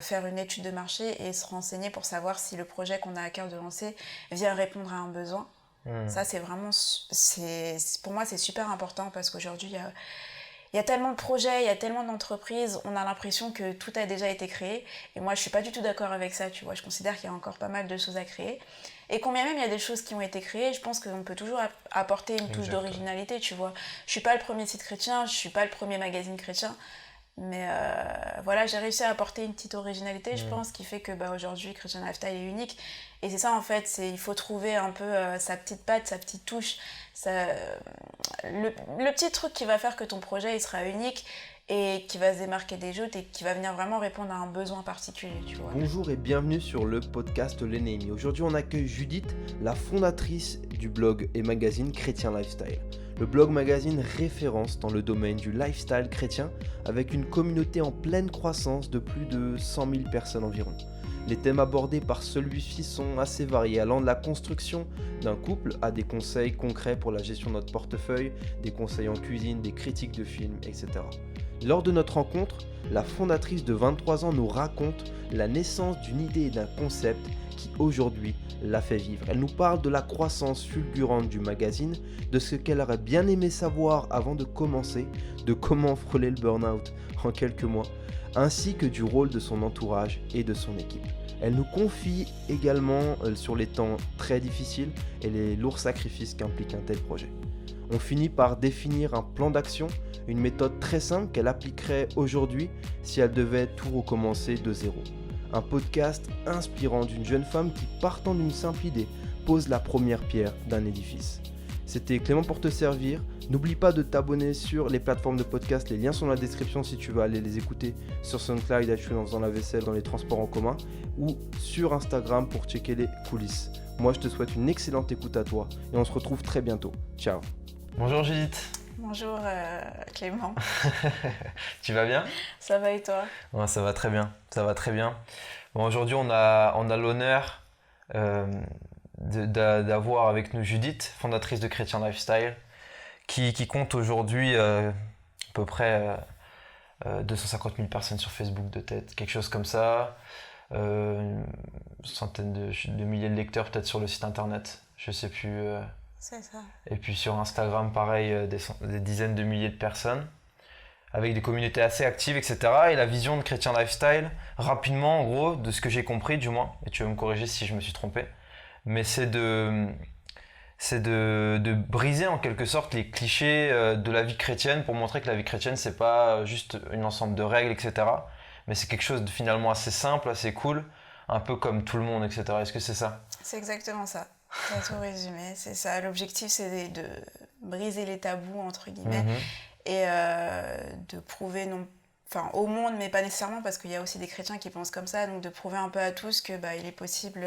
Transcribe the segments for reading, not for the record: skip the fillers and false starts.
faire une étude de marché et se renseigner pour savoir si le projet qu'on a à cœur de lancer vient répondre à un besoin. Ça, c'est vraiment, pour moi, c'est super important parce qu'aujourd'hui, il y a tellement de projets, il y a tellement d'entreprises, on a l'impression que tout a déjà été créé. Et moi, je suis pas du tout d'accord avec ça, tu vois. Je considère qu'il y a encore pas mal de choses à créer. Et combien même il y a des choses qui ont été créées, je pense qu'on peut toujours apporter une touche d'originalité, tu vois. Je suis pas le premier site chrétien, je suis pas le premier magazine chrétien. Mais voilà, j'ai réussi à apporter une petite originalité, je pense, qui fait que aujourd'hui, Christian Lifestyle est unique. Et c'est ça, en fait, il faut trouver un peu sa petite patte, sa petite touche, le petit truc qui va faire que ton projet il sera unique et qui va se démarquer des autres et qui va venir vraiment répondre à un besoin particulier, tu vois. Bonjour et bienvenue sur le podcast L'Ennemi. Aujourd'hui, on accueille Judith, la fondatrice du blog et magazine Chrétien Lifestyle. Le blog magazine référence dans le domaine du lifestyle chrétien avec une communauté en pleine croissance de plus de 100 000 personnes environ. Les thèmes abordés par celui-ci sont assez variés, allant de la construction d'un couple à des conseils concrets pour la gestion de notre portefeuille, des conseils en cuisine, des critiques de films, etc. Lors de notre rencontre, la fondatrice de 23 ans nous raconte la naissance d'une idée et d'un concept qui aujourd'hui l'a fait vivre. Elle nous parle de la croissance fulgurante du magazine, de ce qu'elle aurait bien aimé savoir avant de commencer, de comment frôler le burn-out en quelques mois, ainsi que du rôle de son entourage et de son équipe. Elle nous confie également sur les temps très difficiles et les lourds sacrifices qu'implique un tel projet. On finit par définir un plan d'action, une méthode très simple qu'elle appliquerait aujourd'hui si elle devait tout recommencer de zéro. Un podcast inspirant d'une jeune femme qui, partant d'une simple idée, pose la première pierre d'un édifice. C'était Clément pour te servir. N'oublie pas de t'abonner sur les plateformes de podcast. Les liens sont dans la description si tu veux aller les écouter sur SoundCloud, iTunes, dans la vaisselle, dans les transports en commun ou sur Instagram pour checker les coulisses. Moi, je te souhaite une excellente écoute à toi et on se retrouve très bientôt. Ciao. Bonjour Judith. Bonjour Clément. Tu vas bien? Ça va et toi? Ouais, ça va très bien, ça va très bien. Bon, aujourd'hui, on a l'honneur d'avoir avec nous Judith, fondatrice de Chrétien Lifestyle, qui compte aujourd'hui à peu près 250 000 personnes sur Facebook de tête, quelque chose comme ça. Une centaine de milliers de lecteurs peut-être sur le site internet, je sais plus. C'est ça. Et puis sur Instagram, pareil, des dizaines de milliers de personnes, avec des communautés assez actives, etc. Et la vision de Chrétien Lifestyle, rapidement, en gros, de ce que j'ai compris, du moins, et tu vas me corriger si je me suis trompé, mais c'est de briser en quelque sorte les clichés de la vie chrétienne pour montrer que la vie chrétienne, c'est pas juste un ensemble de règles, etc. Mais c'est quelque chose de finalement assez simple, assez cool, un peu comme tout le monde, etc. Est-ce que c'est ça? C'est exactement ça. T'as tout résumé, c'est ça. L'objectif, c'est de briser les tabous, entre guillemets, et de prouver, non, enfin, au monde, mais pas nécessairement, parce qu'il y a aussi des chrétiens qui pensent comme ça, donc de prouver un peu à tous que il est possible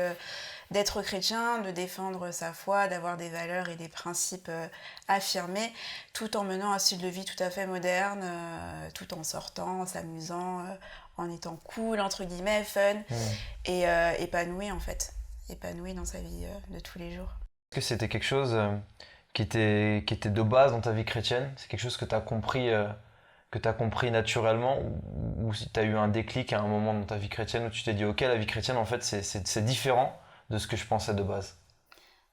d'être chrétien, de défendre sa foi, d'avoir des valeurs et des principes affirmés, tout en menant un style de vie tout à fait moderne, tout en sortant, en s'amusant, en étant cool, entre guillemets, fun, et épanoui, en fait. Épanoui dans sa vie de tous les jours. Est-ce que c'était quelque chose qui était de base dans ta vie chrétienne? C'est quelque chose que tu as compris naturellement, ou si tu as eu un déclic à un moment dans ta vie chrétienne où tu t'es dit ok, la vie chrétienne en fait c'est différent de ce que je pensais de base?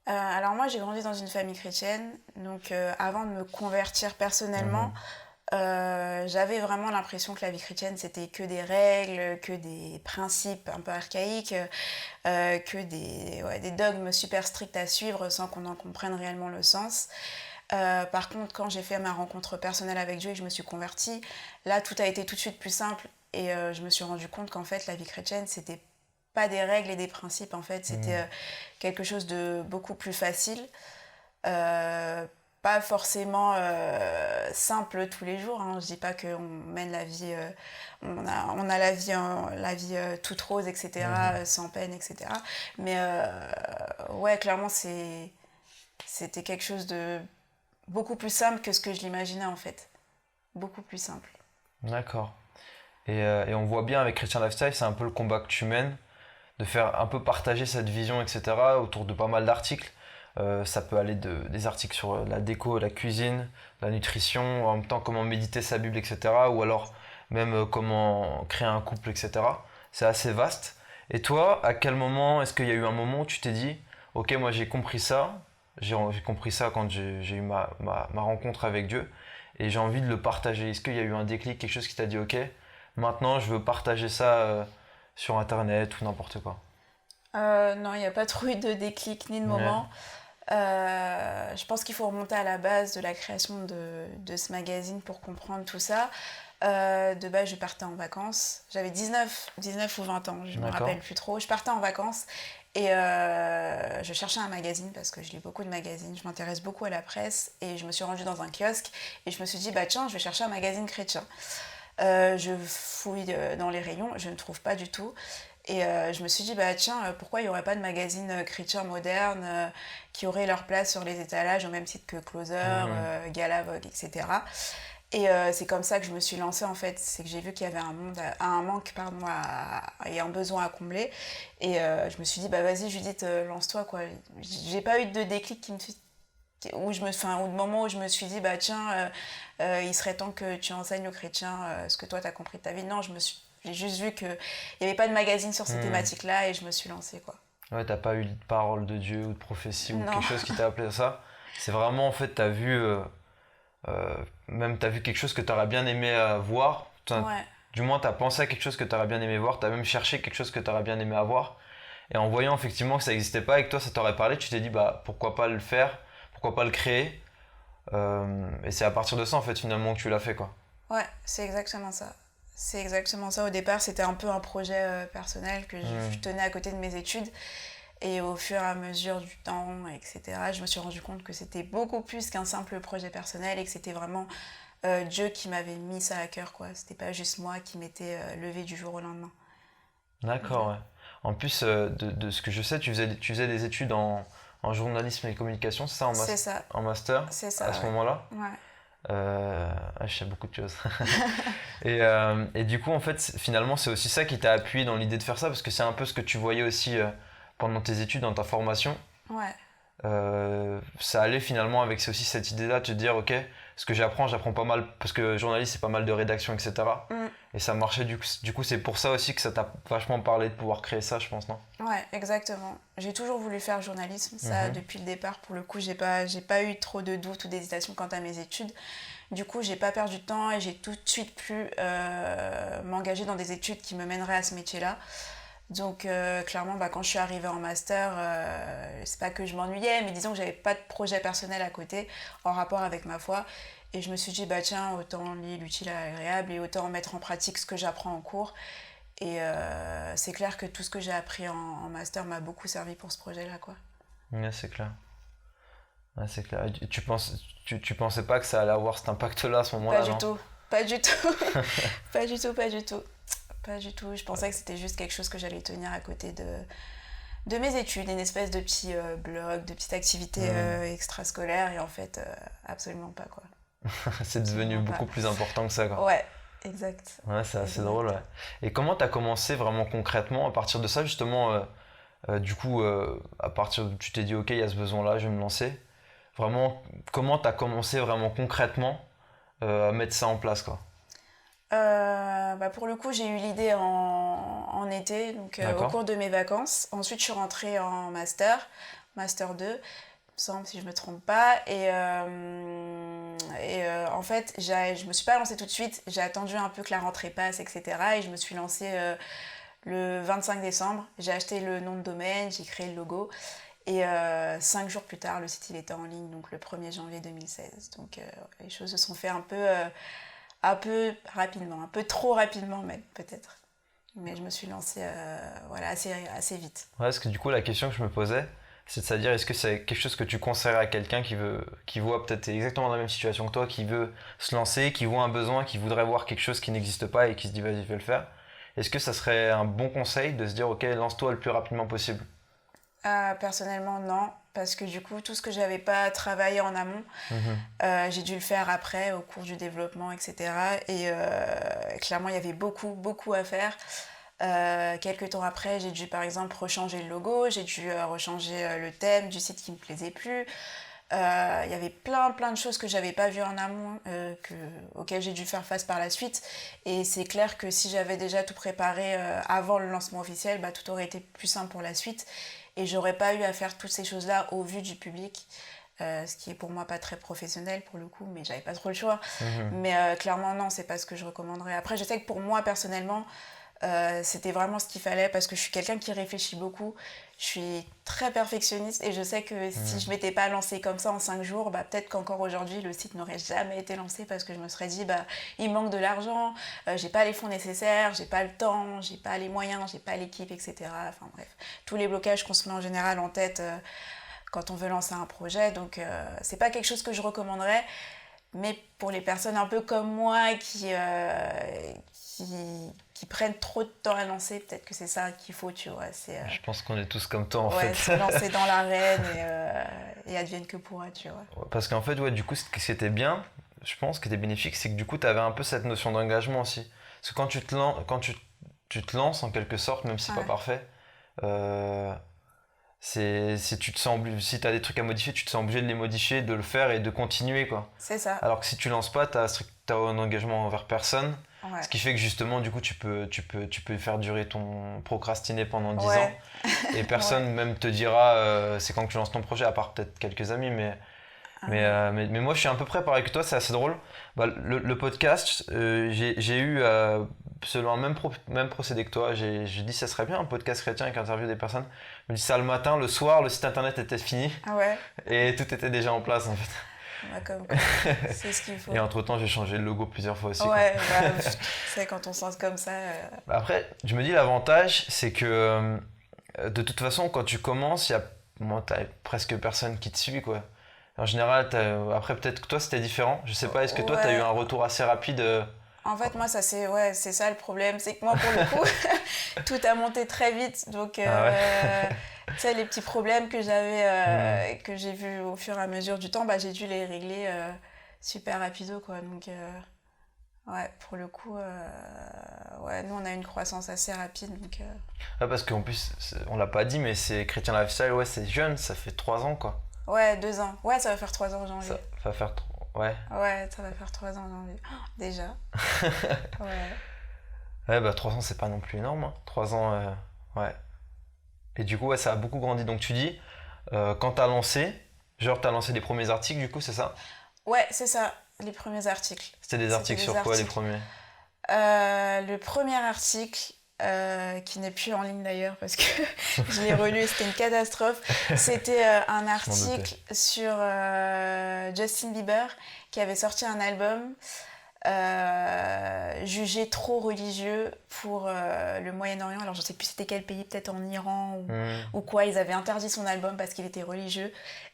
Alors moi j'ai grandi dans une famille chrétienne, donc avant de me convertir personnellement, j'avais vraiment l'impression que la vie chrétienne c'était que des règles, que des principes un peu archaïques, que des dogmes super stricts à suivre sans qu'on en comprenne réellement le sens. Par contre, quand j'ai fait ma rencontre personnelle avec Dieu et que je me suis convertie, là tout a été tout de suite plus simple et je me suis rendu compte qu'en fait la vie chrétienne c'était pas des règles et des principes, en fait c'était quelque chose de beaucoup plus facile. Pas forcément simple tous les jours, hein. Je dis pas qu'on mène la vie, on a la vie toute rose, etc., sans peine, etc. Mais ouais, clairement, c'était quelque chose de beaucoup plus simple que ce que je l'imaginais, en fait. Beaucoup plus simple. D'accord. Et on voit bien avec Christian Lifestyle, c'est un peu le combat que tu mènes, de faire un peu partager cette vision, etc., autour de pas mal d'articles. Ça peut aller des articles sur la déco, la cuisine, la nutrition, en même temps comment méditer sa Bible, etc. Ou alors même comment créer un couple, etc. c'est assez vaste. Et toi, à quel moment, est-ce qu'il y a eu un moment où tu t'es dit, ok, moi j'ai compris ça, j'ai compris ça quand j'ai eu ma rencontre avec Dieu, et j'ai envie de le partager. Est-ce qu'il y a eu un déclic, quelque chose qui t'a dit, ok, maintenant je veux partager ça sur Internet ou n'importe quoi? Non, il n'y a pas trop eu de déclic ni de Ouais. moment. Je pense qu'il faut remonter à la base de la création de ce magazine pour comprendre tout ça. De base, je partais en vacances. J'avais 19 ou 20 ans, je ne me D'accord. rappelle plus trop. Je partais en vacances et je cherchais un magazine parce que je lis beaucoup de magazines. Je m'intéresse beaucoup à la presse et je me suis rendue dans un kiosque et je me suis dit, bah tiens, je vais chercher un magazine chrétien. Je fouille dans les rayons, je ne trouve pas du tout. Et je me suis dit, bah tiens, pourquoi il n'y aurait pas de magazines chrétiens modernes qui auraient leur place sur les étalages au même titre que Closer, Gala, Vogue, etc. Et c'est comme ça que je me suis lancée en fait. C'est que j'ai vu qu'il y avait un manque et un besoin à combler. Et je me suis dit, bah vas-y Judith, lance-toi quoi. J'ai pas eu de déclic ou de moment où je me suis dit, bah tiens, il serait temps que tu enseignes aux chrétiens ce que toi t'as compris de ta vie. Non, j'ai juste vu qu'il n'y avait pas de magazine sur ces thématiques-là et je me suis lancée quoi. Ouais, t'as pas eu de parole de Dieu ou de prophétie ou Non. quelque chose qui t'a appelé à ça. C'est vraiment, en fait, t'as vu, même t'as vu quelque chose que t'aurais bien aimé voir. Ouais. Du moins, t'as pensé à quelque chose que t'aurais bien aimé voir. T'as même cherché quelque chose que t'aurais bien aimé avoir. Et en voyant effectivement que ça n'existait pas et que toi, ça t'aurait parlé, tu t'es dit, bah, pourquoi pas le faire? Pourquoi pas le créer? Et c'est à partir de ça, en fait, finalement, que tu l'as fait, quoi. Ouais, c'est exactement ça. C'est exactement ça. Au départ, c'était un peu un projet personnel que je tenais à côté de mes études. Et au fur et à mesure du temps, etc., je me suis rendu compte que c'était beaucoup plus qu'un simple projet personnel et que c'était vraiment Dieu qui m'avait mis ça à cœur, quoi. C'était pas juste moi qui m'étais levée du jour au lendemain. D'accord, Voilà. ouais. En plus, de ce que je sais, tu faisais des études en journalisme et communication, c'est ça, C'est ça, en master, c'est à ça, ce ouais. moment-là? Ouais. Je sais beaucoup de choses. Et du coup, en fait, finalement, c'est aussi ça qui t'a appuyé dans l'idée de faire ça, parce que c'est un peu ce que tu voyais aussi pendant tes études, dans ta formation. Ouais. Ça allait finalement avec aussi cette idée-là, de te dire, ok, ce que j'apprends pas mal, parce que journaliste, c'est pas mal de rédaction, etc. Mm. Et ça marchait, du coup, c'est pour ça aussi que ça t'a vachement parlé de pouvoir créer ça, je pense, non? Ouais, exactement. J'ai toujours voulu faire journalisme, ça depuis le départ. Pour le coup, j'ai pas eu trop de doutes ou d'hésitation quant à mes études. Du coup, j'ai pas perdu de temps et j'ai tout de suite pu m'engager dans des études qui me mèneraient à ce métier-là. Donc clairement, bah, quand je suis arrivée en master, c'est pas que je m'ennuyais, mais disons que j'avais pas de projet personnel à côté en rapport avec ma foi. Et je me suis dit, bah tiens, autant lier l'utile à l'agréable et autant mettre en pratique ce que j'apprends en cours. Et c'est clair que tout ce que j'ai appris en master m'a beaucoup servi pour ce projet-là, quoi. Ouais, c'est clair. Ouais, c'est clair. Et tu pensais pas que ça allait avoir cet impact-là à ce moment-là, Pas du non? tout, pas du tout, pas du tout, pas du tout. Pas du tout. Je pensais que c'était juste quelque chose que j'allais tenir à côté de mes études, une espèce de petit blog, de petite activité extrascolaire, et en fait, absolument pas, quoi. C'est devenu Absolument beaucoup pas. plus important que ça, quoi. Ouais, exact. Ouais, c'est assez Exact. drôle, ouais. Et comment t'as commencé vraiment concrètement à partir de ça, justement, du coup, à partir de tu t'es dit, ok, il y a ce besoin-là, je vais me lancer. Vraiment, comment t'as commencé vraiment concrètement à mettre ça en place, quoi? Bah pour le coup, j'ai eu l'idée en été, donc au D'accord. cours de mes vacances. Ensuite, je suis rentrée en master 2, il me semble, si je me trompe pas. En fait, je me suis pas lancée tout de suite. J'ai attendu un peu que la rentrée passe, etc. Et je me suis lancée le 25 décembre. J'ai acheté le nom de domaine, j'ai créé le logo. Et 5 jours plus tard, le site il était en ligne, donc le 1er janvier 2016. Donc les choses se sont fait un peu rapidement, un peu trop rapidement même peut-être. Mais je me suis lancée voilà, assez vite. Ouais, parce que du coup, la question que je me posais, c'est de se dire, est-ce que c'est quelque chose que tu conseillerais à quelqu'un qui voit peut-être exactement dans la même situation que toi, qui veut se lancer, qui voit un besoin, qui voudrait voir quelque chose qui n'existe pas et qui se dit, vas-y, je vais le faire. Est-ce que ça serait un bon conseil de se dire, ok, lance-toi le plus rapidement possible? Personnellement, non, parce que du coup, tout ce que j'avais pas travaillé en amont, j'ai dû le faire après, au cours du développement, etc. Et clairement, il y avait beaucoup, beaucoup à faire. Quelques temps après, j'ai dû par exemple rechanger le logo, j'ai dû rechanger le thème du site qui me plaisait plus. Il y avait plein de choses que j'avais pas vues en amont, auxquelles j'ai dû faire face par la suite. Et c'est clair que si j'avais déjà tout préparé avant le lancement officiel, tout aurait été plus simple pour la suite. Et j'aurais pas eu à faire toutes ces choses-là au vu du public. Ce qui est pour moi pas très professionnel pour le coup, mais j'avais pas trop le choix. Mais clairement, non, c'est pas ce que je recommanderais. Après, je sais que pour moi, personnellement, c'était vraiment ce qu'il fallait parce que je suis quelqu'un qui réfléchit beaucoup. Je suis très perfectionniste et je sais que si je m'étais pas lancée comme ça en 5 jours, peut-être qu'encore aujourd'hui le site n'aurait jamais été lancé parce que je me serais dit il manque de l'argent, j'ai pas les fonds nécessaires, j'ai pas le temps, j'ai pas les moyens, j'ai pas l'équipe, etc. Enfin bref, tous les blocages qu'on se met en général en tête quand on veut lancer un projet. Donc c'est pas quelque chose que je recommanderais. Mais pour les personnes un peu comme moi qui prennent trop de temps à lancer, peut-être que c'est ça qu'il faut, tu vois. Je pense qu'on est tous comme toi, en fait. Se lancer dans l'arène et advienne que pourra, tu vois. Parce qu'en fait, du coup, ce qui était bien, je pense, ce qui était bénéfique, c'est que du coup, tu avais un peu cette notion d'engagement aussi. Parce que quand tu te lances, en quelque sorte, même si c'est pas parfait, si tu as des trucs à modifier, tu te sens obligé de les modifier, de le faire et de continuer, quoi. C'est ça. Alors que si tu lances pas, t'as un engagement envers personne, ce qui fait que justement du coup tu peux faire durer procrastiner pendant 10 ans et personne même te dira c'est quand que tu lances ton projet, à part peut-être quelques amis, mais moi je suis à peu près pareil que toi, c'est assez drôle. Le podcast, j'ai eu selon le même procédé que toi, j'ai dit ça serait bien un podcast chrétien avec interview des personnes. Je me dis ça le matin, le soir, le site internet était fini et tout était déjà en place en fait. Comme c'est ce qu'il faut. Et entre temps j'ai changé le logo plusieurs fois aussi. Tu sais, quand on se lance comme ça. Après, je me dis l'avantage c'est que de toute façon quand tu commences, t'as presque personne qui te suit, quoi. En général, après peut-être que toi c'était différent. Je sais pas, est-ce que toi t'as eu un retour assez rapide En fait, moi, c'est ça le problème. C'est que moi, pour le coup, tout a monté très vite. Donc, tu sais, les petits problèmes que j'avais, que j'ai vus au fur et à mesure du temps, j'ai dû les régler super rapido, quoi. Donc, pour le coup, nous, on a une croissance assez rapide. Donc, parce qu'en plus, on l'a pas dit, mais c'est Chrétien Lifestyle, c'est jeune, ça fait 3 ans, quoi. Ouais, 2 ans. Ouais, ça va faire 3 ans en janvier. Ça va faire Ouais, ça va faire 3 ans en janvier. Déjà. Ouais, 3 ans, c'est pas non plus énorme. 3 ans, Et du coup, ça a beaucoup grandi. Donc tu dis, quand t'as lancé les premiers articles, du coup, c'est ça ? Ouais, c'est ça, les premiers articles. C'était des articles sur quoi, les premiers ? Le premier article, qui n'est plus en ligne d'ailleurs parce que je l'ai relu, c'était une catastrophe. C'était un article sur Justin Bieber qui avait sorti un album jugé trop religieux pour le Moyen-Orient. Alors je ne sais plus c'était quel pays, peut-être en Iran ou quoi. Ils avaient interdit son album parce qu'il était religieux.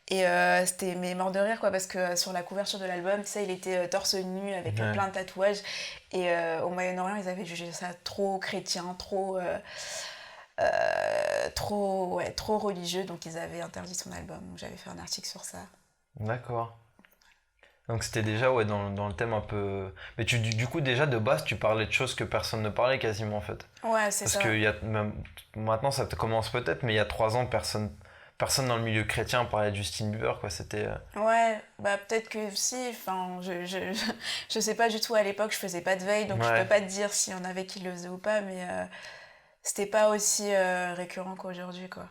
Et c'était mort de rire, quoi, parce que sur la couverture de l'album, tu sais, il était torse nu avec plein de tatouages. Et au Moyen-Orient, ils avaient jugé ça trop chrétien, trop religieux. Donc ils avaient interdit son album. Donc j'avais fait un article sur ça. D'accord. Donc c'était déjà dans le thème un peu... Mais du coup déjà de base tu parlais de choses que personne ne parlait quasiment en fait. Ouais, c'est ça. Parce que maintenant ça commence peut-être, mais il y a 3 ans personne dans le milieu chrétien parlait de Justin Bieber, quoi. C'était... Ouais, peut-être que si, enfin je sais pas du tout, à l'époque je faisais pas de veille, donc je peux pas te dire s'il y en avait qui le faisaient ou pas, mais c'était pas aussi récurrent qu'aujourd'hui, quoi.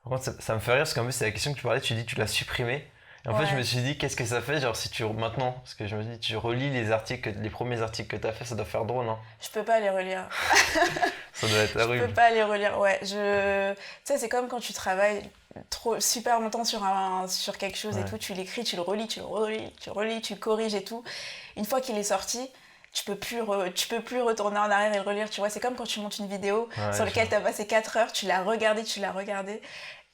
Par contre ça me fait rire parce qu'en plus c'est la question que tu parlais, tu dis tu l'as supprimé. Et en fait, je me suis dit, qu'est-ce que ça fait, genre, si maintenant, parce que je me dis, tu relis les premiers articles que tu as fait, ça doit faire drôle, non ? Je peux pas les relire. Ça doit être horrible. Je peux pas les relire, tu sais, c'est comme quand tu travailles super longtemps sur quelque chose et tout, tu l'écris, tu le relis, tu corriges et tout. Une fois qu'il est sorti, tu peux plus retourner en arrière et le relire, tu vois. C'est comme quand tu montes une vidéo sur laquelle tu as passé 4 heures, tu l'as regardée.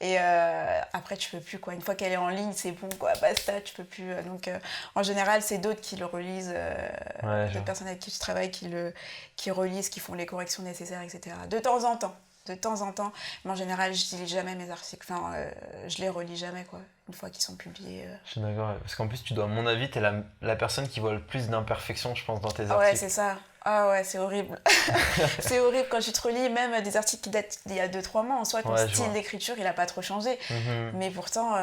Et après tu peux plus, quoi. Une fois qu'elle est en ligne, c'est bon, quoi, basta, tu peux plus. Donc en général c'est d'autres qui le relisent, d'autres personnes avec qui tu travailles qui relisent, qui font les corrections nécessaires, etc. De temps en temps, mais en général je lis jamais mes articles, je les relis jamais, quoi, une fois qu'ils sont publiés. Je suis d'accord, parce qu'en plus à mon avis t'es la personne qui voit le plus d'imperfections, je pense, dans tes articles. Ouais, c'est ça. Ah ouais, c'est horrible. C'est horrible quand tu te relis même des articles qui datent d'il y a 2-3 mois. En soi, ton style d'écriture, il a pas trop changé. Mais pourtant,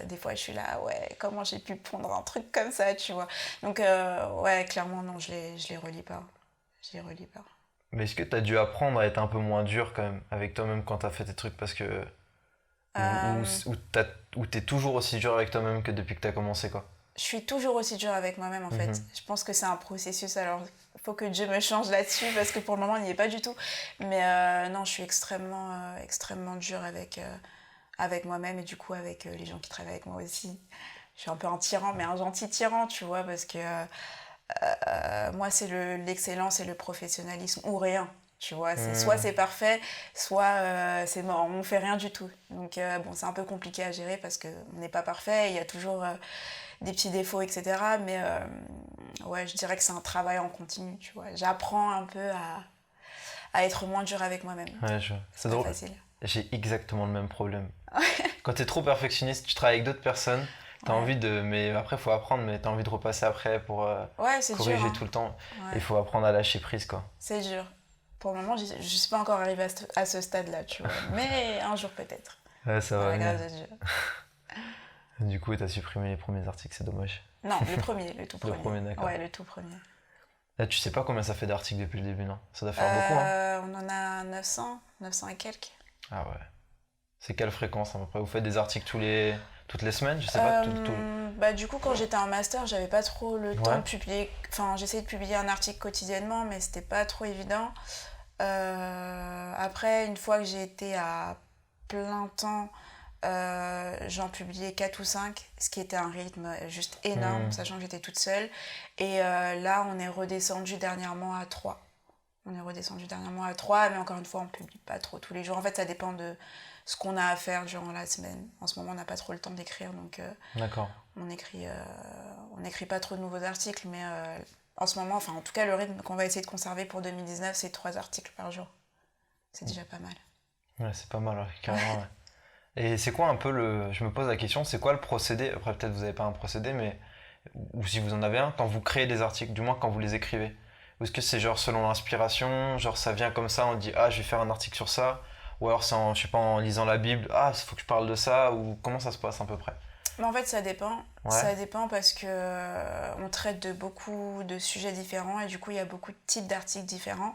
des fois, je suis là, ouais, comment j'ai pu pondre un truc comme ça, tu vois. Donc, ouais, clairement, non, je les relis pas. Je les relis pas. Mais est-ce que t'as dû apprendre à être un peu moins dur quand même avec toi-même quand t'as fait tes trucs parce que... Ou t'es toujours aussi dur avec toi-même que depuis que t'as commencé, quoi? Je suis toujours aussi dure avec moi-même, en fait. Je pense que c'est un processus, alors il faut que Dieu me change là-dessus, parce que pour le moment, il n'y est pas du tout. Mais non, je suis extrêmement dure avec moi-même, et du coup, avec les gens qui travaillent avec moi aussi. Je suis un peu un tyran, mais un gentil tyran, tu vois, parce que moi, c'est l'excellence et le professionnalisme, ou rien. Tu vois, soit c'est parfait, soit c'est mort, on ne fait rien du tout. Donc bon, c'est un peu compliqué à gérer parce qu'on n'est pas parfait, il y a toujours des petits défauts, etc. Mais ouais, je dirais que c'est un travail en continu, tu vois. J'apprends un peu à être moins dur avec moi-même. Ouais, c'est drôle. Facile. J'ai exactement le même problème. Quand t'es trop perfectionniste, tu travailles avec d'autres personnes, t'as envie de... Mais après, il faut apprendre, mais t'as envie de repasser après pour corriger dur, hein. tout le temps. Ouais. Il faut apprendre à lâcher prise, quoi. C'est dur. Pour le moment, je ne suis pas encore arrivée à ce stade-là, tu vois. Mais un jour peut-être. Ouais, ça va venir. Grâce à Dieu. Du coup, t'as supprimé les premiers articles, c'est dommage. Non, le tout premier. Le premier, d'accord. Ouais, le tout premier. Là, tu sais pas combien ça fait d'articles depuis le début, non? Ça doit faire beaucoup, hein? On en a 900 et quelques. Ah ouais. C'est quelle fréquence à peu près? Vous faites des articles toutes les semaines? Je sais pas. Bah, du coup, quand j'étais en master, j'avais pas trop le temps de publier. Enfin, j'essayais de publier un article quotidiennement, mais c'était pas trop évident. Après, une fois que j'ai été à plein temps, j'en publiais 4 ou 5, ce qui était un rythme juste énorme, sachant que j'étais toute seule. Et là, on est redescendu dernièrement à 3. Mais encore une fois, on ne publie pas trop tous les jours. En fait, ça dépend de ce qu'on a à faire durant la semaine. En ce moment, on n'a pas trop le temps d'écrire, donc D'accord. on écrit pas trop de nouveaux articles, mais en ce moment, enfin en tout cas, le rythme qu'on va essayer de conserver pour 2019, c'est 3 articles par jour. C'est déjà pas mal. Ouais, c'est pas mal, ouais, carrément, ouais. Et c'est quoi un peu je me pose la question, c'est quoi le procédé? Après, peut-être vous n'avez pas un procédé, mais... Ou si vous en avez un, quand vous créez des articles, du moins quand vous les écrivez. Est-ce que c'est genre selon l'inspiration, genre ça vient comme ça, on dit ah je vais faire un article sur ça, ou alors c'est je sais pas, en lisant la Bible, ah il faut que je parle de ça, ou comment ça se passe à peu près? Mais en fait ça dépend, Ouais. Ça dépend parce que on traite de beaucoup de sujets différents et du coup il y a beaucoup de types d'articles différents.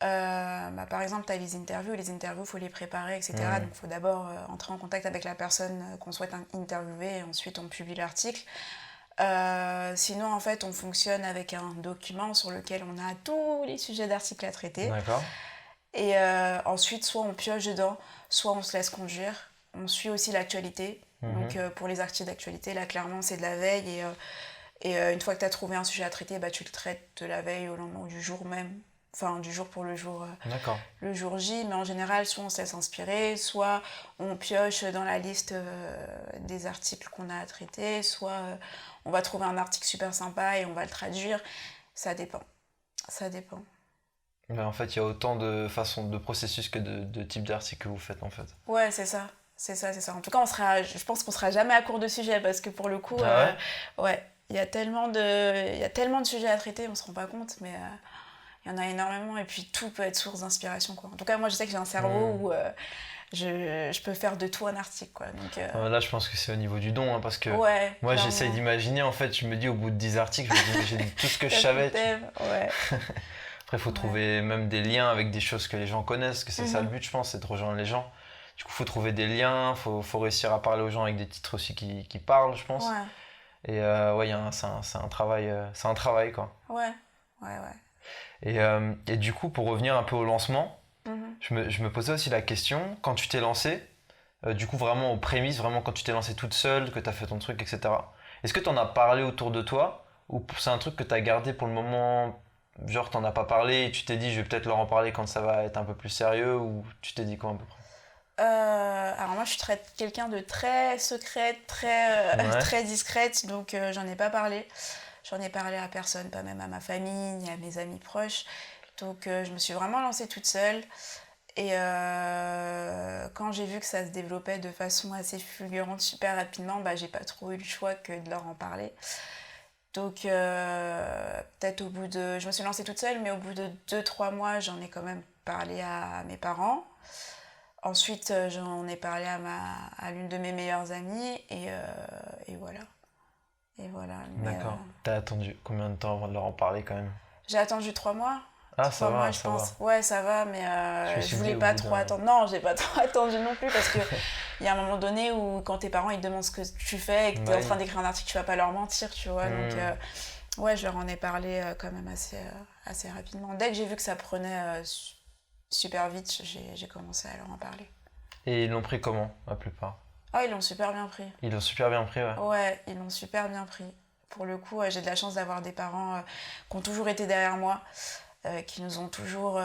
Par exemple tu as les interviews, il faut les préparer, etc. Donc il faut d'abord entrer en contact avec la personne qu'on souhaite interviewer et ensuite on publie l'article. Sinon, en fait, on fonctionne avec un document sur lequel on a tous les sujets d'articles à traiter. D'accord. Et ensuite, soit on pioche dedans, soit on se laisse conduire. On suit aussi l'actualité. Donc, pour les articles d'actualité, là, clairement, c'est de la veille. Et une fois que tu as trouvé un sujet à traiter, bah, tu le traites de la veille au lendemain ou du jour même. Enfin, du jour pour le jour, le jour J. Mais en général, soit on se laisse inspirer, soit on pioche dans la liste des articles qu'on a à traiter, soit on va trouver un article super sympa et on va le traduire. Ça dépend. Mais en fait, il y a autant de façons, de processus que de types d'articles que vous faites, en fait. Ouais, c'est ça. En tout cas, je pense qu'on sera jamais à court de sujets parce que pour le coup, ouais, il y a tellement de sujets à traiter, on se rend pas compte, mais il y en a énormément et puis tout peut être source d'inspiration, quoi. En tout cas, moi, je sais que j'ai un cerveau où je peux faire de tout un article, quoi. Donc, là, je pense que c'est au niveau du don, hein, parce que ouais, moi, clairement. j'essaye d'imaginer, en fait, je me dis au bout de 10 articles, j'ai dit tout ce que je savais. Ouais. Après, il faut trouver même des liens avec des choses que les gens connaissent, que c'est ça le but, je pense, c'est de rejoindre les gens. Du coup, il faut trouver des liens, faut réussir à parler aux gens avec des titres aussi qui parlent, je pense. Ouais. Et ouais, c'est un travail, quoi. Ouais. Et du coup, pour revenir un peu au lancement, je me posais aussi la question, quand tu t'es lancé, du coup vraiment aux prémices, vraiment quand tu t'es lancé toute seule, que tu as fait ton truc, etc. Est-ce que tu en as parlé autour de toi, ou c'est un truc que tu as gardé pour le moment, genre tu n'en as pas parlé et tu t'es dit je vais peut-être leur en parler quand ça va être un peu plus sérieux, ou tu t'es dit quoi à peu près? Alors moi je suis quelqu'un de très secrète, très discrète, donc j'en ai pas parlé. J'en ai parlé à personne, pas même à ma famille, ni à mes amis proches. Donc je me suis vraiment lancée toute seule. Et quand j'ai vu que ça se développait de façon assez fulgurante, super rapidement, bah, j'ai pas trop eu le choix que de leur en parler. Donc peut-être je me suis lancée toute seule, mais au bout de 2-3 mois, j'en ai quand même parlé à mes parents. Ensuite, j'en ai parlé à l'une de mes meilleures amies et voilà. Et voilà. D'accord. T'as attendu combien de temps avant de leur en parler quand même? J'ai attendu 3 mois. Ah, ça 3 va, mois, je pense. Ouais, ça va, mais je voulais pas trop attendre. Non, j'ai pas trop attendu non plus parce que il y a un moment donné où quand tes parents ils te demandent ce que tu fais et que t'es en train d'écrire un article, tu vas pas leur mentir, tu vois. Donc ouais, je leur en ai parlé quand même assez rapidement. Dès que j'ai vu que ça prenait super vite, j'ai commencé à leur en parler. Et ils l'ont pris comment, la plupart? Ah, ils l'ont super bien pris. Ils l'ont super bien pris, ouais. Ouais, ils l'ont super bien pris. Pour le coup, j'ai de la chance d'avoir des parents qui ont toujours été derrière moi, qui nous ont toujours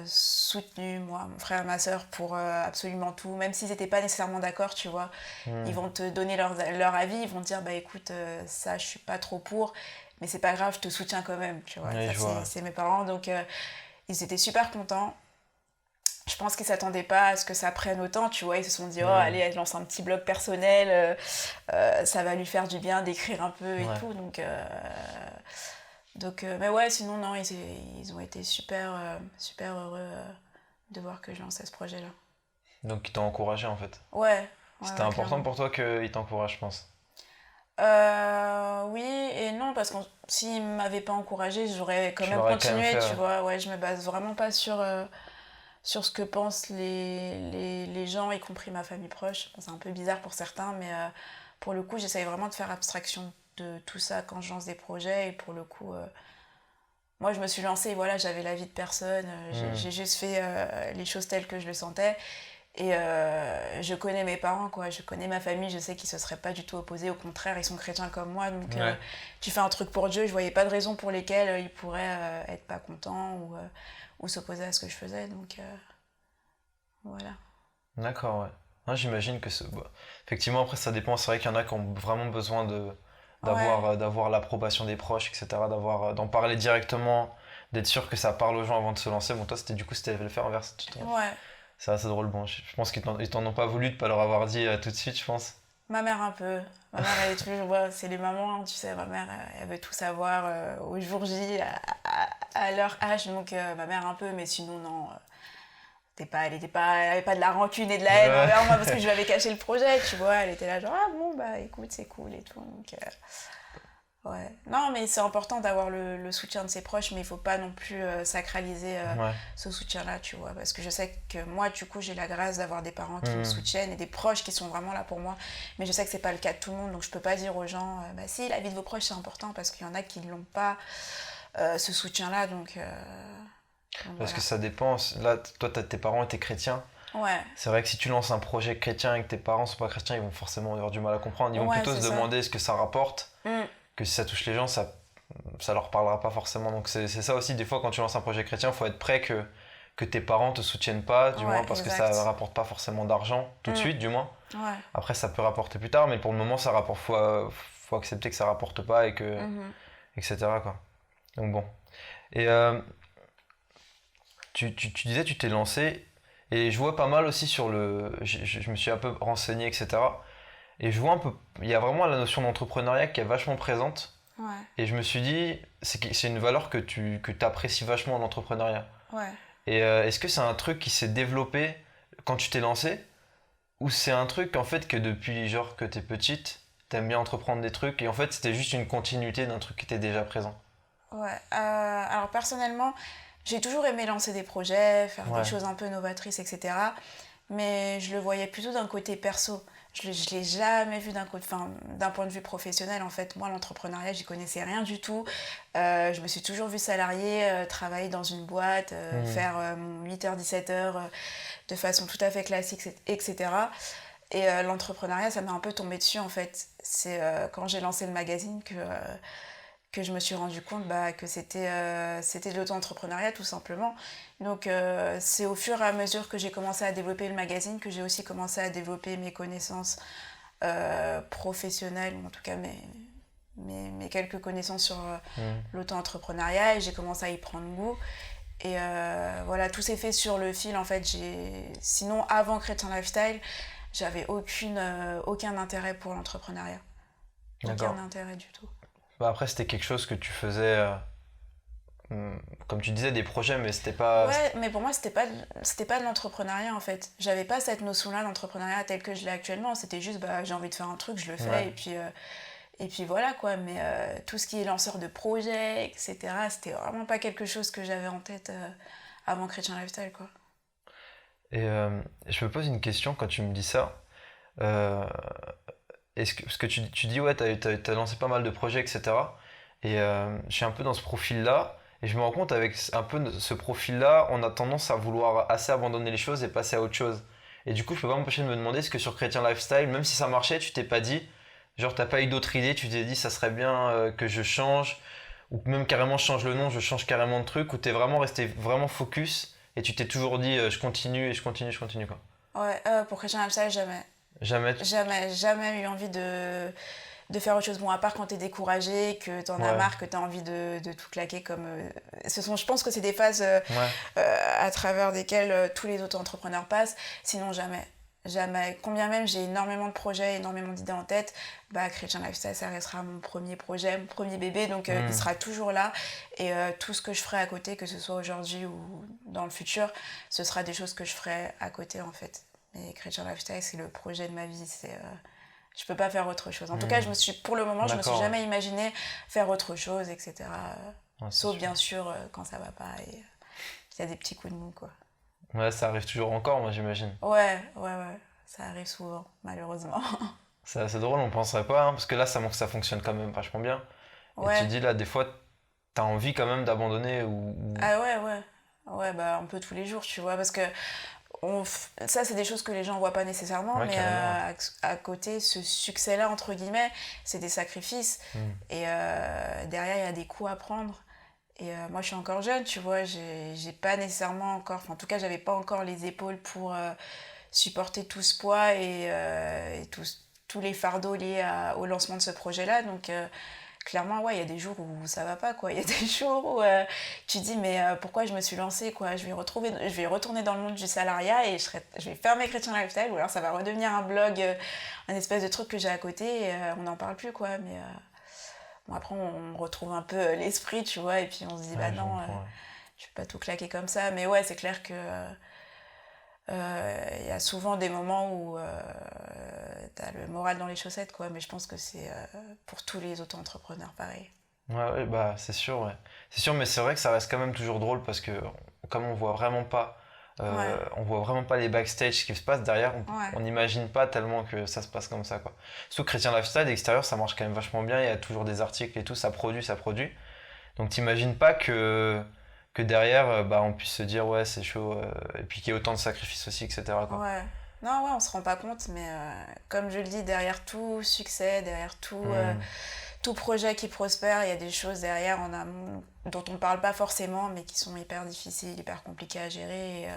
soutenus, moi, mon frère et ma soeur, pour absolument tout. Même s'ils n'étaient pas nécessairement d'accord, tu vois. Ils vont te donner leur avis, ils vont te dire, bah écoute, ça, je suis pas trop pour, mais c'est pas grave, je te soutiens quand même, tu vois. Ouais, ça, c'est mes parents, donc ils étaient super contents. Je pense qu'ils ne s'attendaient pas à ce que ça prenne autant, tu vois. Ils se sont dit, oh, allez, elle lance un petit blog personnel, ça va lui faire du bien d'écrire un peu et tout. Donc mais ouais, sinon, non, ils ont été super heureux de voir que je lançais ce projet-là. Donc ils t'ont encouragé en fait? Ouais. C'était important pour toi qu'ils t'encouragent, je pense? Oui et non, parce que s'ils ne m'avaient pas encouragé, j'aurais quand même continué, tu vois. Ouais, je me base vraiment pas sur ce que pensent les gens, y compris ma famille proche. Bon, c'est un peu bizarre pour certains, mais pour le coup, j'essaye vraiment de faire abstraction de tout ça quand je lance des projets. Et pour le coup, moi, je me suis lancée, voilà, j'avais l'avis de personne. J'ai juste fait les choses telles que je le sentais. Et je connais mes parents, quoi. Je connais ma famille, je sais qu'ils ne se seraient pas du tout opposés. Au contraire, ils sont chrétiens comme moi. Donc, tu fais un truc pour Dieu, je ne voyais pas de raison pour lesquelles ils pourraient être pas contents ou s'opposer à ce que je faisais, donc voilà. D'accord, ouais. Non, j'imagine que effectivement, après ça dépend, c'est vrai qu'il y en a qui ont vraiment besoin d'avoir l'approbation des proches, etc., d'en parler directement, d'être sûr que ça parle aux gens avant de se lancer. Bon, toi, c'était le faire inverse. Ouais. C'est assez drôle, bon, je pense qu'ils t'en ont pas voulu de pas leur avoir dit tout de suite, je pense. Ma mère un peu. Ma mère, elle est toujours, c'est les mamans, tu sais, ma mère, elle veut tout savoir au jour J, à leur âge, donc ma mère un peu, mais sinon, non, elle avait pas de la rancune et de la haine envers moi parce que je lui avais caché le projet, tu vois, elle était là genre, ah bon, bah écoute, c'est cool et tout, donc ouais. Non, mais c'est important d'avoir le soutien de ses proches, mais il faut pas non plus sacraliser ce soutien-là, tu vois. Parce que je sais que moi, du coup, j'ai la grâce d'avoir des parents qui me soutiennent et des proches qui sont vraiment là pour moi. Mais je sais que c'est pas le cas de tout le monde, donc je peux pas dire aux gens, bah si, la vie de vos proches, c'est important, parce qu'il y en a qui n'ont pas ce soutien-là, donc parce voilà. que ça dépend. Là, toi, tes parents étaient chrétiens. Ouais. C'est vrai que si tu lances un projet chrétien et que tes parents sont pas chrétiens, ils vont forcément avoir du mal à comprendre. Ils vont plutôt se demander ce que ça rapporte. Que si ça touche les gens, ça leur parlera pas forcément. Donc c'est ça aussi, des fois, quand tu lances un projet chrétien, il faut être prêt que tes parents te soutiennent pas, du moins, parce que ça rapporte pas forcément d'argent tout de suite, du moins. Ouais. Après, ça peut rapporter plus tard, mais pour le moment, ça rapporte. Faut accepter que ça rapporte pas et que etc., quoi. Donc bon. Et tu disais, tu t'es lancé, et je vois pas mal aussi sur je me suis un peu renseigné, etc. Et je vois un peu, il y a vraiment la notion d'entrepreneuriat qui est vachement présente. Ouais. Et je me suis dit, c'est une valeur que tu apprécies vachement en entrepreneuriat. Ouais. Et est-ce que c'est un truc qui s'est développé quand tu t'es lancé? Ou c'est un truc en fait que depuis genre que t'es petite, t'aimes bien entreprendre des trucs et en fait c'était juste une continuité d'un truc qui était déjà présent? Ouais. Alors personnellement, j'ai toujours aimé lancer des projets, faire des choses un peu novatrices, etc. Mais je le voyais plutôt d'un côté perso. Je l'ai jamais vu d'un point de vue professionnel. En fait, moi, l'entrepreneuriat, j'y connaissais rien du tout. Je me suis toujours vue salariée, travailler dans une boîte, faire mon 8h, 17h de façon tout à fait classique, etc. Et l'entrepreneuriat, ça m'a un peu tombé dessus, en fait. C'est quand j'ai lancé le magazine que je me suis rendu compte que c'était de l'auto-entrepreneuriat, tout simplement. Donc c'est au fur et à mesure que j'ai commencé à développer le magazine que j'ai aussi commencé à développer mes connaissances professionnelles, ou en tout cas mes quelques connaissances sur l'auto-entrepreneuriat, et j'ai commencé à y prendre goût. Et voilà, tout s'est fait sur le fil, en fait. Sinon, avant Chrétien Lifestyle, j'avais aucun intérêt pour l'entrepreneuriat. Aucun intérêt du tout. Bah après, c'était quelque chose que tu faisais, comme tu disais, des projets, mais c'était pas... Ouais, mais pour moi, c'était pas de l'entrepreneuriat, en fait. J'avais pas cette notion-là d'entrepreneuriat telle que je l'ai actuellement. C'était juste, bah, j'ai envie de faire un truc, je le fais, Ouais. et puis voilà, quoi. Mais tout ce qui est lanceur de projet, etc., c'était vraiment pas quelque chose que j'avais en tête avant Chrétien Lifestyle, quoi. Et je me pose une question quand tu me dis ça. Euh, parce que tu dis, ouais, t'as lancé pas mal de projets, etc. Et je suis un peu dans ce profil-là. Et je me rends compte avec un peu ce profil-là, on a tendance à vouloir assez abandonner les choses et passer à autre chose. Et du coup, je peux pas m'empêcher de me demander, est-ce que sur Chrétien Lifestyle, même si ça marchait, tu t'es pas dit, genre t'as pas eu d'autres idées, tu t'es dit ça serait bien que je change, ou même carrément je change le nom, je change carrément de truc, ou t'es vraiment resté vraiment focus et tu t'es toujours dit je continue et je continue, je continue quoi. Ouais, pour Chrétien Lifestyle, jamais. Jamais. Jamais eu envie de faire autre chose. Bon, à part quand t'es découragé, que t'en as Ouais, marre, que t'as envie de tout claquer comme... je pense que c'est des phases ouais. à travers desquelles tous les autres entrepreneurs passent. Sinon, jamais. Jamais. Combien même j'ai énormément de projets, énormément d'idées en tête, bah Chrétien Lifestyle, ça restera mon premier projet, mon premier bébé, donc il sera toujours là. Et tout ce que je ferai à côté, que ce soit aujourd'hui ou dans le futur, ce sera des choses que je ferai à côté en fait. Mais Chrétien Lifestyle, c'est le projet de ma vie. Je peux pas faire autre chose. En tout cas, pour le moment, je me suis D'accord. jamais imaginé faire autre chose, etc. Ouais, c'est Sauf sûr. bien sûr quand ça va pas et il y a des petits coups de mou, quoi. Ouais, ça arrive toujours encore, moi j'imagine. Ouais. Ça arrive souvent, malheureusement. C'est assez drôle, on penserait pas, hein, parce que là ça montre que ça fonctionne quand même vachement bien. Et tu Ouais. dis là, des fois, t'as envie quand même d'abandonner ou... Ah ouais. Ouais, bah un peu tous les jours, tu vois, parce que ça, c'est des choses que les gens voient pas nécessairement, Ouais, mais carrément. à côté, ce succès-là, entre guillemets, c'est des sacrifices. Hmm. Et derrière, il y a des coups à prendre. Et moi, je suis encore jeune, tu vois, j'ai pas nécessairement encore, enfin, en tout cas, j'avais pas encore les épaules pour supporter tout ce poids et tous les fardeaux liés au lancement de ce projet-là. Donc, clairement, ouais, il y a des jours où ça va pas, quoi. Il y a des jours où tu dis, mais pourquoi je me suis lancée, quoi. Je vais retourner dans le monde du salariat et je vais fermer Chrétien Lifestyle, ou alors ça va redevenir un blog, un espèce de truc que j'ai à côté et on n'en parle plus, quoi. Mais bon, après, on retrouve un peu l'esprit, tu vois, et puis on se dit, bah Ouais, je non, comprends. Ouais. je vais pas tout claquer comme ça. Mais ouais, c'est clair que y a souvent des moments où t'as le moral dans les chaussettes, quoi. Mais je pense que c'est pour tous les auto-entrepreneurs pareil. Ouais, bah c'est sûr, ouais. C'est sûr, mais c'est vrai que ça reste quand même toujours drôle parce que comme Ouais, on voit vraiment pas les backstage, ce qui se passe derrière, ouais, on n'imagine pas tellement que ça se passe comme ça, quoi. Surtout que Chrétien Lifestyle, l'extérieur, ça marche quand même vachement bien, il y a toujours des articles et tout, ça produit, ça produit. Donc t'imagines pas que derrière, bah, on puisse se dire, ouais, c'est chaud, et puis qu'il y ait autant de sacrifices aussi, etc., quoi. ouais. Non, ouais, on se rend pas compte, mais comme je le dis, derrière tout succès, derrière Hmm. tout projet qui prospère, il y a des choses derrière en amont dont on ne parle pas forcément, mais qui sont hyper difficiles, hyper compliquées à gérer.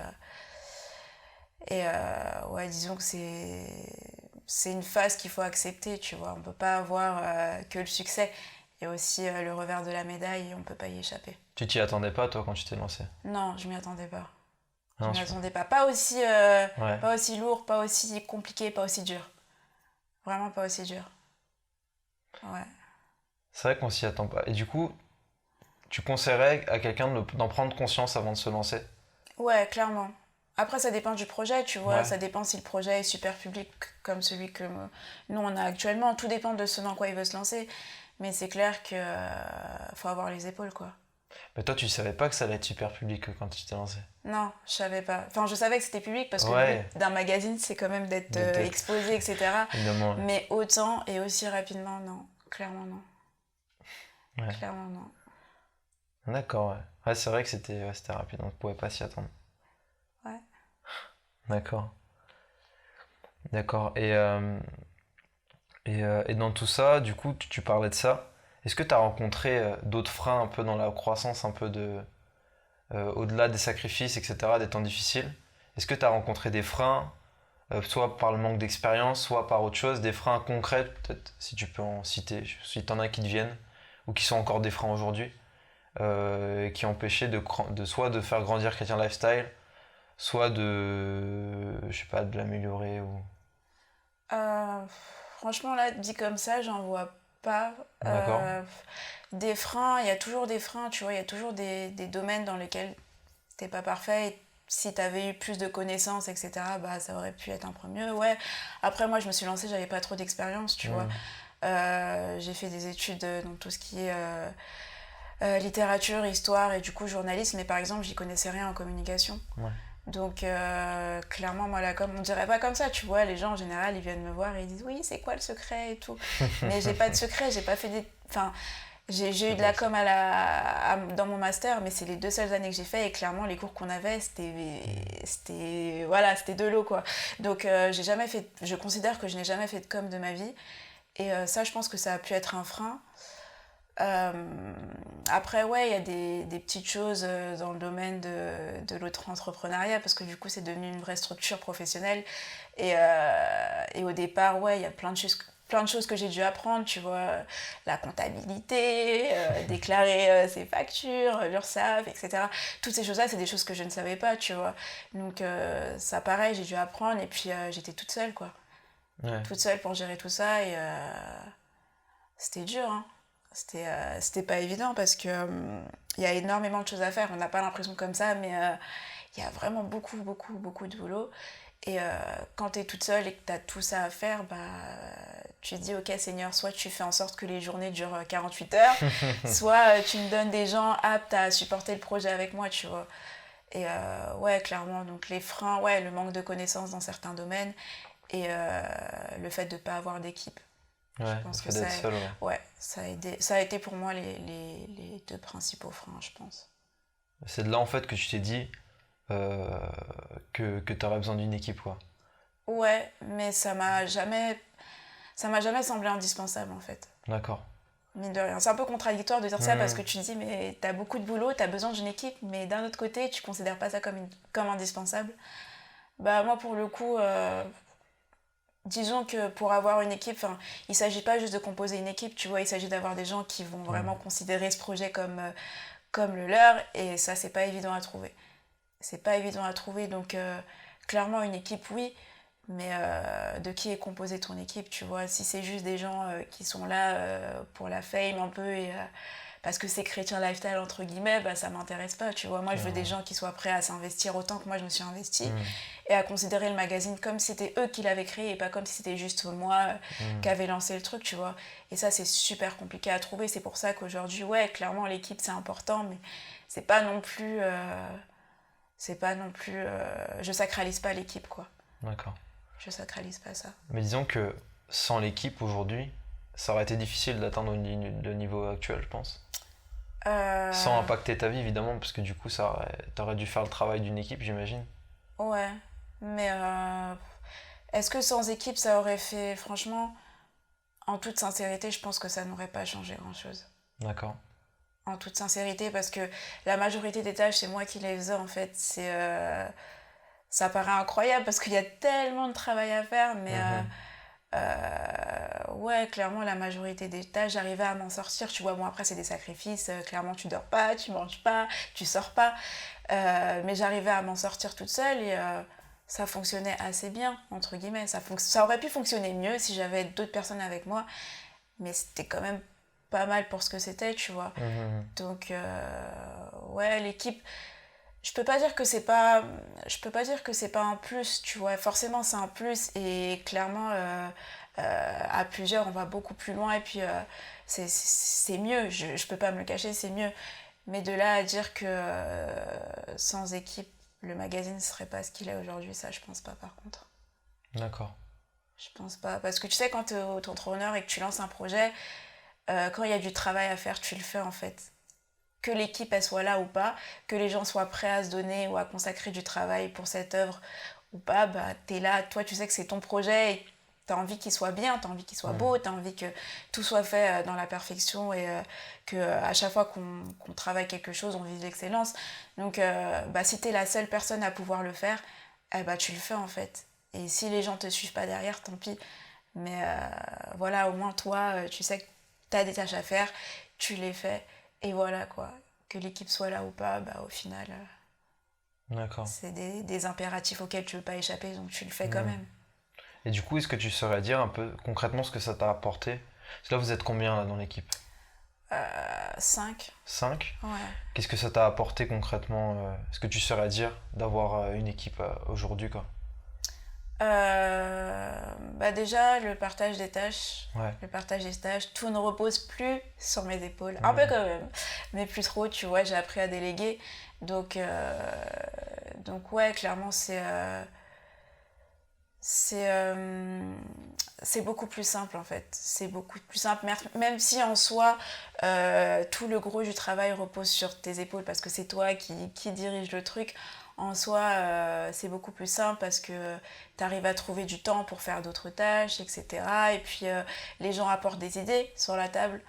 Ouais, disons que c'est une phase qu'il faut accepter, tu vois. On peut pas avoir que le succès. Il y a aussi le revers de la médaille et on peut pas y échapper. Tu t'y attendais pas, toi, quand tu t'es lancé? Non, je m'y attendais pas. Je Non, m'y je... attendais pas. Ouais. Pas aussi lourd, pas aussi compliqué, pas aussi dur. Vraiment pas aussi dur. Ouais. C'est vrai qu'on s'y attend pas. Et du coup, tu conseillerais à quelqu'un d'en prendre conscience avant de se lancer? Ouais, clairement. Après, ça dépend du projet, tu vois. Ouais. Ça dépend si le projet est super public comme celui que nous on a actuellement. Tout dépend de ce dans quoi il veut se lancer. Mais c'est clair que faut avoir les épaules, quoi. Mais toi, tu savais pas que ça allait être super public quand tu t'es lancé. Non, je savais pas. Enfin, je savais que c'était public parce que le but Ouais, d'un magazine, c'est quand même d'être exposé, etc. évidemment. Mais autant et aussi rapidement, non. Clairement, non. Ouais. Ouais. Clairement, non. D'accord, ouais. Ouais, c'est vrai que c'était rapide, on ne pouvait pas s'y attendre. Ouais. D'accord. D'accord. Et dans tout ça, du coup, tu parlais de ça. Est-ce que tu as rencontré d'autres freins un peu dans la croissance, un peu au-delà des sacrifices, etc., des temps difficiles? Est-ce que tu as rencontré des freins, soit par le manque d'expérience, soit par autre chose, des freins concrets, peut-être, si tu peux en citer, si tu en as qui te viennent, ou qui sont encore des freins aujourd'hui, qui empêchaient soit de faire grandir Chrétien Lifestyle, soit je sais pas, de l'améliorer ou... Euh, Franchement, là, dit comme ça, j'en vois pas. D'accord. Des freins, il y a toujours des freins, tu vois, il y a toujours des domaines dans lesquels t'es pas parfait. Et si t'avais eu plus de connaissances, etc., bah ça aurait pu être un peu mieux. Ouais. Après, moi, je me suis lancée, j'avais pas trop d'expérience, tu vois. J'ai fait des études dans tout ce qui est littérature, histoire et du coup journalisme, mais par exemple, j'y connaissais rien en communication. Ouais. Donc, clairement, moi, la com, on dirait pas comme ça, tu vois. Les gens, en général, ils viennent me voir et ils disent oui, c'est quoi le secret et tout. Mais j'ai pas de secret, j'ai pas fait des. Enfin, j'ai eu de la com dans mon master, mais c'est les 2 seules années que j'ai fait et clairement, les cours qu'on avait, c'était de l'eau, quoi. Donc, j'ai jamais fait. Je considère que je n'ai jamais fait de com de ma vie. Et ça, je pense que ça a pu être un frein. Après, ouais, il y a des petites choses dans le domaine de l'auto-entrepreneuriat parce que du coup, c'est devenu une vraie structure professionnelle. Et au départ, ouais, il y a plein de choses que j'ai dû apprendre, tu vois, la comptabilité, déclarer ses factures, l'URSSAF, etc. Toutes ces choses-là, c'est des choses que je ne savais pas, tu vois. Donc, ça, pareil, j'ai dû apprendre et puis j'étais toute seule, quoi. Ouais. Toute seule pour gérer tout ça et c'était dur, hein. C'était pas évident parce que y a énormément de choses à faire. On n'a pas l'impression comme ça, mais il y a vraiment beaucoup, beaucoup, beaucoup de boulot. Et quand t'es toute seule et que t'as tout ça à faire, bah, tu te dis, ok Seigneur, soit tu fais en sorte que les journées durent 48 heures, soit tu me donnes des gens aptes à supporter le projet avec moi, tu vois. Et ouais, clairement, donc les freins, ouais, le manque de connaissances dans certains domaines et le fait de ne pas avoir d'équipe. Ouais, Je pense le fait que d'être seul, ouais. ouais, ça a été pour moi les 2 principaux freins, je pense. C'est de là en fait que tu t'es dit que tu aurais besoin d'une équipe, quoi. Ouais, mais ça m'a jamais semblé indispensable en fait. D'accord. Mine de rien. C'est un peu contradictoire de dire ça parce que tu te dis, mais t'as beaucoup de boulot, t'as besoin d'une équipe, mais d'un autre côté, tu considères pas ça comme indispensable. Bah, moi, pour le coup, disons que pour avoir une équipe, il s'agit pas juste de composer une équipe, tu vois, il s'agit d'avoir des gens qui vont vraiment considérer ce projet comme le leur, et ça, c'est pas évident à trouver. C'est pas évident à trouver, donc clairement, une équipe, oui, mais de qui est composée ton équipe, tu vois. Si c'est juste des gens qui sont là pour la fame un peu et parce que c'est chrétien lifestyle entre guillemets, bah ça m'intéresse pas, tu vois. Moi, je veux des gens qui soient prêts à s'investir autant que moi je me suis investie et à considérer le magazine comme si c'était eux qui l'avaient créé et pas comme si c'était juste moi qui avait lancé le truc, tu vois. Et ça, c'est super compliqué à trouver. C'est pour ça qu'aujourd'hui, ouais, clairement, l'équipe, c'est important, mais c'est pas non plus... je sacralise pas l'équipe, quoi. D'accord. Je sacralise pas ça. Mais disons que sans l'équipe aujourd'hui, ça aurait été difficile d'atteindre le niveau actuel, je pense. Sans impacter ta vie, évidemment, parce que du coup, t'aurais dû faire le travail d'une équipe, j'imagine. Ouais, mais est-ce que sans équipe, ça aurait fait... Franchement, en toute sincérité, je pense que ça n'aurait pas changé grand-chose. D'accord. En toute sincérité, parce que la majorité des tâches, c'est moi qui les faisais, en fait. Ça paraît incroyable, parce qu'il y a tellement de travail à faire, mais... ouais, clairement, la majorité des tâches, j'arrivais à m'en sortir. Tu vois, bon, après, c'est des sacrifices. Clairement, tu dors pas, tu manges pas, tu sors pas. Mais j'arrivais à m'en sortir toute seule et ça fonctionnait assez bien, entre guillemets. Ça aurait pu fonctionner mieux si j'avais d'autres personnes avec moi, mais c'était quand même pas mal pour ce que c'était, tu vois. Donc, ouais, l'équipe... Je peux pas dire que c'est pas un plus, tu vois. Forcément, c'est un plus et clairement, à plusieurs, on va beaucoup plus loin et puis c'est mieux. Je peux pas me le cacher, c'est mieux. Mais de là à dire que sans équipe, le magazine ne serait pas ce qu'il est aujourd'hui, ça, je pense pas par contre. D'accord. Je pense pas. Parce que tu sais, quand tu es auto-entrepreneur et que tu lances un projet, quand il y a du travail à faire, tu le fais en fait. Que l'équipe elle soit là ou pas, que les gens soient prêts à se donner ou à consacrer du travail pour cette œuvre ou pas, bah t'es là, toi tu sais que c'est ton projet et t'as envie qu'il soit bien, t'as envie qu'il soit beau, t'as envie que tout soit fait dans la perfection et que à chaque fois qu'on travaille quelque chose, on vise l'excellence. Donc bah, si t'es la seule personne à pouvoir le faire, bah, tu le fais en fait. Et si les gens te suivent pas derrière, tant pis. Mais voilà, au moins toi, tu sais que t'as des tâches à faire, tu les fais. Et voilà quoi, que l'équipe soit là ou pas, bah au final, D'accord. c'est des impératifs auxquels tu veux pas échapper, donc tu le fais quand même. Et du coup, est-ce que tu saurais dire un peu concrètement ce que ça t'a apporté Parce que là, vous êtes combien là, dans l'équipe? 5. 5? Ouais. Qu'est-ce que ça t'a apporté concrètement? Est-ce que tu saurais dire d'avoir une équipe aujourd'hui, quoi? Déjà, le partage des tâches. Ouais. Le partage des tâches, tout ne repose plus sur mes épaules. Un peu quand même, mais plus trop, tu vois, j'ai appris à déléguer. Donc ouais, clairement, c'est beaucoup plus simple en fait. C'est beaucoup plus simple, même si en soi, tout le gros du travail repose sur tes épaules parce que c'est toi qui dirige le truc. En soi, c'est beaucoup plus simple parce que tu arrives à trouver du temps pour faire d'autres tâches, etc. Et puis, les gens apportent des idées sur la table.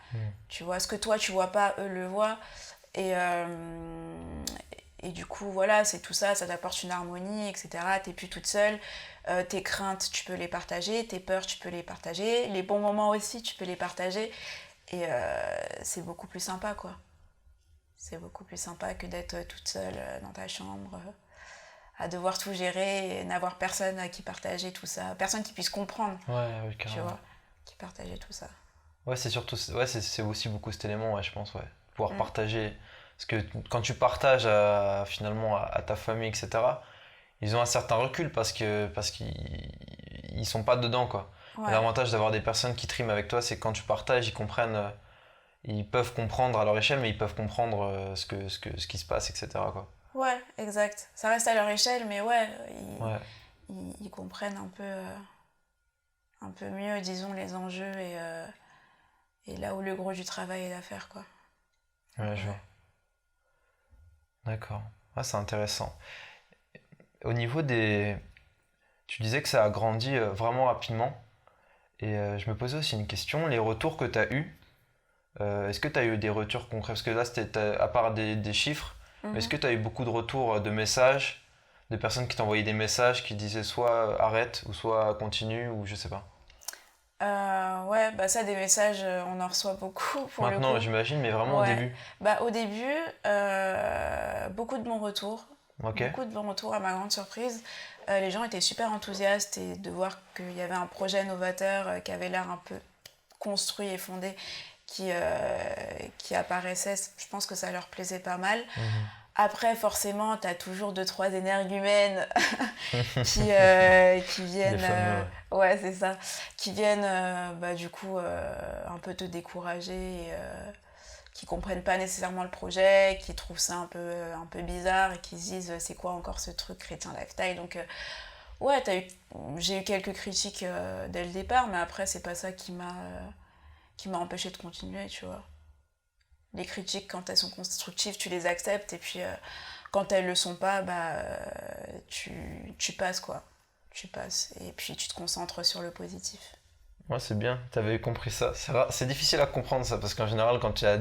Tu vois, ce que toi, tu vois pas, eux le voient. Et du coup, voilà, c'est tout ça, ça t'apporte une harmonie, etc. T'es plus toute seule. Tes craintes, tu peux les partager. Tes peurs, tu peux les partager. Les bons moments aussi, tu peux les partager. Et c'est beaucoup plus sympa, quoi. C'est beaucoup plus sympa que d'être toute seule dans ta chambre, à devoir tout gérer et n'avoir personne à qui partager tout ça. Personne qui puisse comprendre, Ouais, carrément. tu vois, qui partageait tout ça. Ouais, c'est surtout, ouais, c'est aussi beaucoup cet élément, ouais, je pense, ouais. Pouvoir partager. Parce que quand tu partages finalement à ta famille, etc., ils ont un certain recul parce qu'ils sont pas dedans, quoi. Ouais. L'avantage d'avoir des personnes qui triment avec toi, c'est que quand tu partages, ils comprennent, ils peuvent comprendre à leur échelle, mais ils peuvent comprendre ce qui se passe, etc., quoi. Ouais, exact. Ça reste à leur échelle, mais ouais, Ouais. ils comprennent un peu mieux, disons, les enjeux et là où le gros du travail est à faire, quoi. Ouais, je vois. D'accord. Ah, c'est intéressant. Au niveau des... Tu disais que ça a grandi vraiment rapidement. Et je me posais aussi une question. Les retours que tu as eus, est-ce que tu as eu des retours concrets? Parce que là, c'était à part des chiffres, mais est-ce que tu as eu beaucoup de retours de messages, de personnes qui t'envoyaient des messages qui disaient soit arrête, ou soit continue, ou je sais pas? Ouais, bah ça, des messages, on en reçoit beaucoup pour le Maintenant, coup. j'imagine, mais vraiment au Ouais. début. Bah, au début, beaucoup de bons retours. Ok. Beaucoup de bons retours à ma grande surprise. Les gens étaient super enthousiastes et de voir qu'il y avait un projet novateur qui avait l'air un peu construit et fondé qui apparaissait. Je pense que ça leur plaisait pas mal. Après, forcément, tu as toujours 2-3 énergumènes qui viennent... Les fameux, ouais, c'est ça. Qui viennent, du coup, un peu te décourager et qui comprennent pas nécessairement le projet, qui trouvent ça un peu bizarre et qui se disent c'est quoi encore ce truc chrétien lifestyle. Donc ouais, j'ai eu quelques critiques dès le départ, mais après c'est pas ça qui m'a empêché de continuer, tu vois. Les critiques, quand elles sont constructives, tu les acceptes et puis quand elles le sont pas, tu passes, quoi. Tu passes et puis tu te concentres sur le positif. Ouais, c'est bien, t'avais compris ça. C'est difficile à comprendre ça, parce qu'en général, quand tu as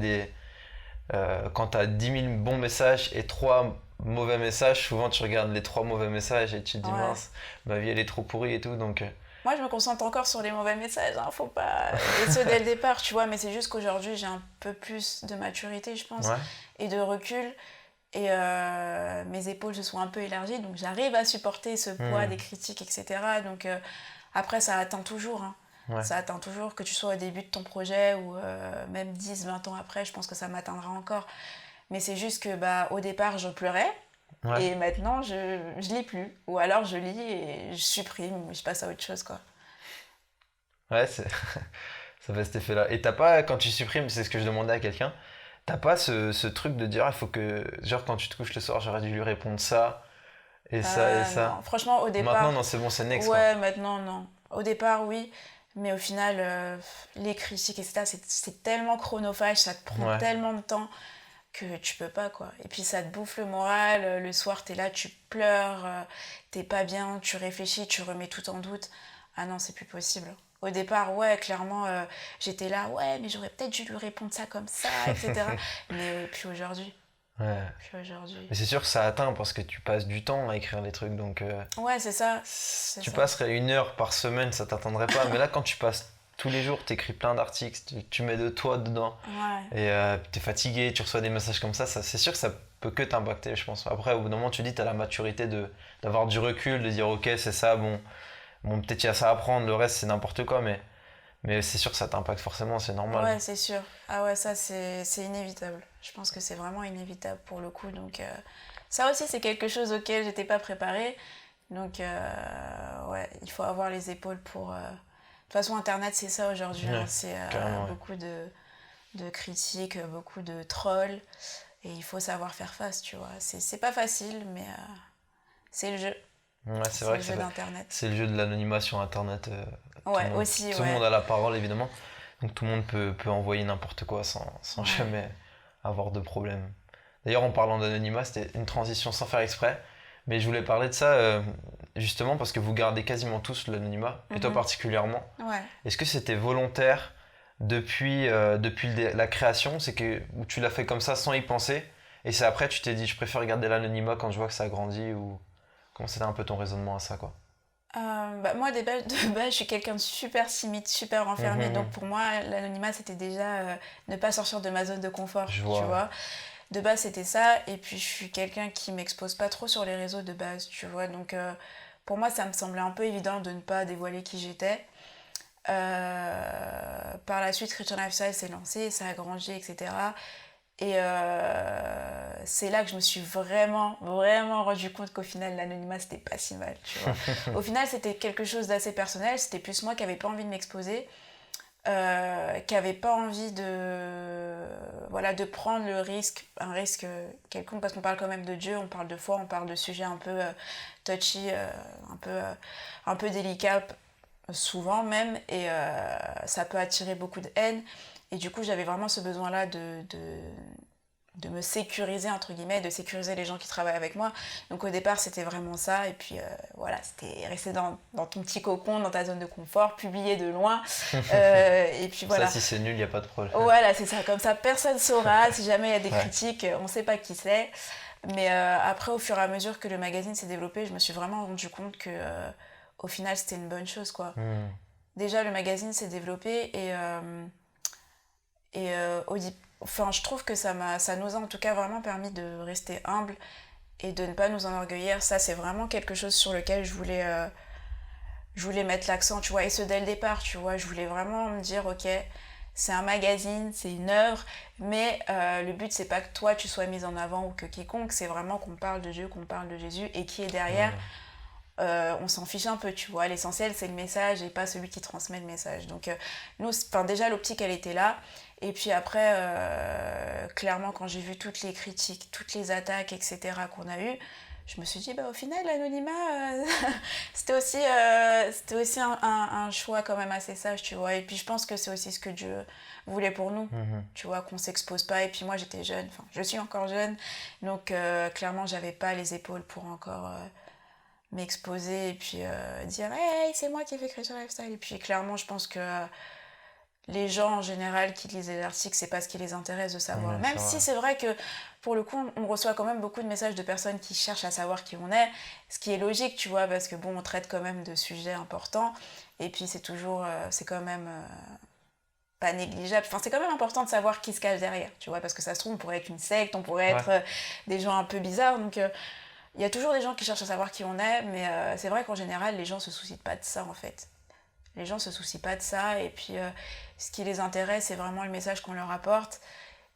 quand tu as 10 000 bons messages et 3 mauvais messages, souvent tu regardes les 3 mauvais messages et tu te dis mince, ma vie elle est trop pourrie et tout, donc... Moi je me concentre encore sur les mauvais messages, hein, faut pas... Et ceux dès le départ, tu vois, mais c'est juste qu'aujourd'hui j'ai un peu plus de maturité, je pense, et de recul, et mes épaules se sont un peu élargies, donc j'arrive à supporter ce poids des critiques, etc. Donc après ça atteint toujours, hein. Ça atteint toujours, que tu sois au début de ton projet ou même 10-20 ans après, je pense que ça m'atteindra encore. Mais c'est juste que au départ, je pleurais et maintenant, je lis plus. Ou alors, je lis et je supprime, je passe à autre chose, quoi. Ouais, ça fait cet effet-là. Et t'as pas, quand tu supprimes, c'est ce que je demandais à quelqu'un, t'as pas ce truc de dire, il faut que, genre quand tu te couches le soir, j'aurais dû lui répondre ça et ça et ça. Non. Franchement, au départ... Maintenant, non, c'est bon, c'est next. Ouais, quoi. maintenant, non. Au départ, oui. Mais au final, les critiques, etc., c'est tellement chronophage, ça te prend tellement de temps que tu peux pas, quoi. Et puis ça te bouffe le moral, le soir t'es là, tu pleures, t'es pas bien, tu réfléchis, tu remets tout en doute. Ah non, c'est plus possible. Au départ, ouais, clairement, j'étais là, ouais, mais j'aurais peut-être dû lui répondre ça comme ça, etc. Mais puis aujourd'hui. Ouais. Puis aujourd'hui. Mais c'est sûr que ça atteint parce que tu passes du temps à écrire les trucs, donc... ouais, c'est ça. Tu passerais 1 heure par semaine, ça t'atteindrait pas. Mais là, quand tu passes tous les jours, t'écris plein d'articles, tu mets de toi dedans, et t'es fatigué, tu reçois des messages comme ça, c'est sûr que ça peut que t'impacter, je pense. Après, au bout d'un moment, tu dis, t'as la maturité d'avoir du recul, de dire, ok, c'est ça, bon peut-être il y a ça à apprendre, le reste, c'est n'importe quoi, mais Mais c'est sûr que ça t'impacte forcément, c'est normal. Ouais, c'est sûr. Ah ouais, ça, c'est inévitable. Je pense que c'est vraiment inévitable pour le coup. Donc, ça aussi, c'est quelque chose auquel j'étais pas préparée. Donc, ouais, il faut avoir les épaules pour... De toute façon, Internet, c'est ça aujourd'hui. Ouais, Hein. C'est beaucoup de critiques, beaucoup de trolls. Et il faut savoir faire face, tu vois. C'est pas facile, mais c'est le jeu. Ouais, c'est vrai le que jeu d'Internet. c'est le jeu de l'anonymat sur Internet. Ouais, aussi, tout le monde a la parole, évidemment. Donc tout le monde peut envoyer n'importe quoi sans jamais avoir de problème. D'ailleurs, en parlant d'anonymat, c'était une transition sans faire exprès. Mais je voulais parler de ça justement parce que vous gardez quasiment tous l'anonymat, et toi particulièrement. Ouais. Est-ce que c'était volontaire depuis la création, où tu l'as fait comme ça sans y penser, et c'est après tu t'es dit je préfère garder l'anonymat quand je vois que ça grandit, ou comment c'était un peu ton raisonnement à ça, quoi? Moi, de base, je suis quelqu'un de super timide, super renfermé. Donc, pour moi, l'anonymat, c'était déjà ne pas sortir de ma zone de confort. Tu vois. De base, c'était ça. Et puis, je suis quelqu'un qui m'expose pas trop sur les réseaux de base, tu vois. Donc, pour moi, ça me semblait un peu évident de ne pas dévoiler qui j'étais. Par la suite, Christian Lifestyle s'est lancé, ça a grandi, etc. Et c'est là que je me suis vraiment rendu compte qu'au final, l'anonymat, c'était pas si mal, tu vois. Au final, c'était quelque chose d'assez personnel. C'était plus moi qui n'avais pas envie de m'exposer, qui n'avais pas envie de prendre un risque quelconque, parce qu'on parle quand même de Dieu, on parle de foi, on parle de sujets un peu touchy, un peu délicats, souvent même, et ça peut attirer beaucoup de haine. Et du coup, j'avais vraiment ce besoin-là de me sécuriser, entre guillemets, de sécuriser les gens qui travaillent avec moi. Donc au départ, c'était vraiment ça. Et puis voilà, c'était rester dans ton petit cocon, dans ta zone de confort, publier de loin. Et puis voilà. Ça, si c'est nul, il n'y a pas de problème. Voilà, c'est ça. Comme ça, personne ne saura. Si jamais il y a des critiques, on ne sait pas qui c'est. Mais après, au fur et à mesure que le magazine s'est développé, je me suis vraiment rendu compte que au final, c'était une bonne chose, quoi. Déjà, le magazine s'est développé enfin, je trouve que ça nous a en tout cas vraiment permis de rester humble et de ne pas nous enorgueillir. Ça, c'est vraiment quelque chose sur lequel je voulais mettre l'accent, tu vois, et ce dès le départ, tu vois. Je voulais vraiment me dire, ok, c'est un magazine, c'est une œuvre, mais le but, c'est pas que toi, tu sois mise en avant ou que quiconque, c'est vraiment qu'on parle de Dieu, qu'on parle de Jésus, et qui est derrière, on s'en fiche un peu, tu vois. L'essentiel, c'est le message et pas celui qui transmet le message. Donc, nous, déjà, l'optique, elle était là. Et puis après, clairement, quand j'ai vu toutes les critiques, toutes les attaques, etc. qu'on a eues, je me suis dit, au final, l'anonymat, c'était aussi un choix quand même assez sage, tu vois. Et puis je pense que c'est aussi ce que Dieu voulait pour nous, tu vois, qu'on s'expose pas. Et puis moi, j'étais jeune, enfin, je suis encore jeune, donc clairement, j'avais pas les épaules pour encore m'exposer et puis dire, hey, c'est moi qui ai fait Christian Lifestyle. Et puis clairement, je pense que les gens en général qui lisent les articles, c'est pas ce qui les intéresse de savoir. Même si c'est vrai que pour le coup, on reçoit quand même beaucoup de messages de personnes qui cherchent à savoir qui on est, ce qui est logique, tu vois, parce que bon, on traite quand même de sujets importants, et puis c'est quand même pas négligeable. Enfin, c'est quand même important de savoir qui se cache derrière, tu vois, parce que ça se trouve, on pourrait être une secte, on pourrait être des gens un peu bizarres, donc il y a toujours des gens qui cherchent à savoir qui on est, mais c'est vrai qu'en général, les gens se soucient pas de ça, en fait. Les gens se soucient pas de ça, et puis ce qui les intéresse, c'est vraiment le message qu'on leur apporte.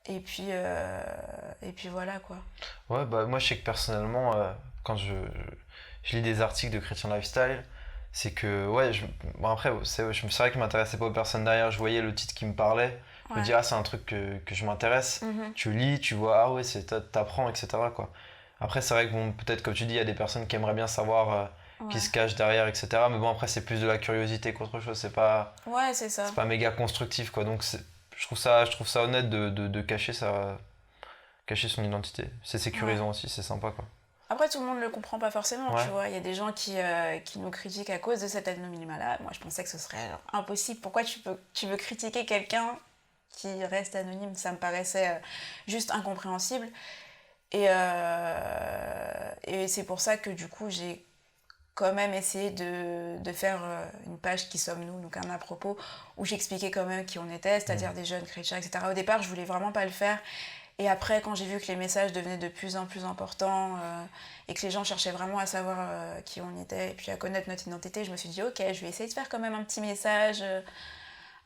Et puis voilà, quoi. Ouais, moi, je sais que personnellement, quand je lis des articles de Christian Lifestyle, c'est que, après, c'est vrai que je m'intéressais pas aux personnes derrière, je voyais le titre qui me parlait, je me dis, c'est un truc que je m'intéresse, tu lis, tu vois, t'apprends, etc., quoi. Après, c'est vrai que, bon, peut-être, comme tu dis, il y a des personnes qui aimeraient bien savoir qui se cachent derrière, etc., mais bon, après, c'est plus de la curiosité qu'autre chose, c'est pas méga constructif, quoi, donc je trouve ça honnête de cacher son identité. C'est sécurisant aussi, c'est sympa, quoi. Après, tout le monde ne le comprend pas forcément, tu vois. Il y a des gens qui nous critiquent à cause de cet anonymat-là. Moi, je pensais que ce serait impossible. Pourquoi tu veux critiquer quelqu'un qui reste anonyme? Ça me paraissait juste incompréhensible. Et c'est pour ça que, du coup, j'ai quand même essayé de faire une page Qui sommes-nous, donc un à propos, où j'expliquais quand même qui on était, c'est-à-dire des jeunes chrétiens, etc. Au départ, je voulais vraiment pas le faire. Et après, quand j'ai vu que les messages devenaient de plus en plus importants et que les gens cherchaient vraiment à savoir qui on était et puis à connaître notre identité, je me suis dit, ok, je vais essayer de faire quand même un petit message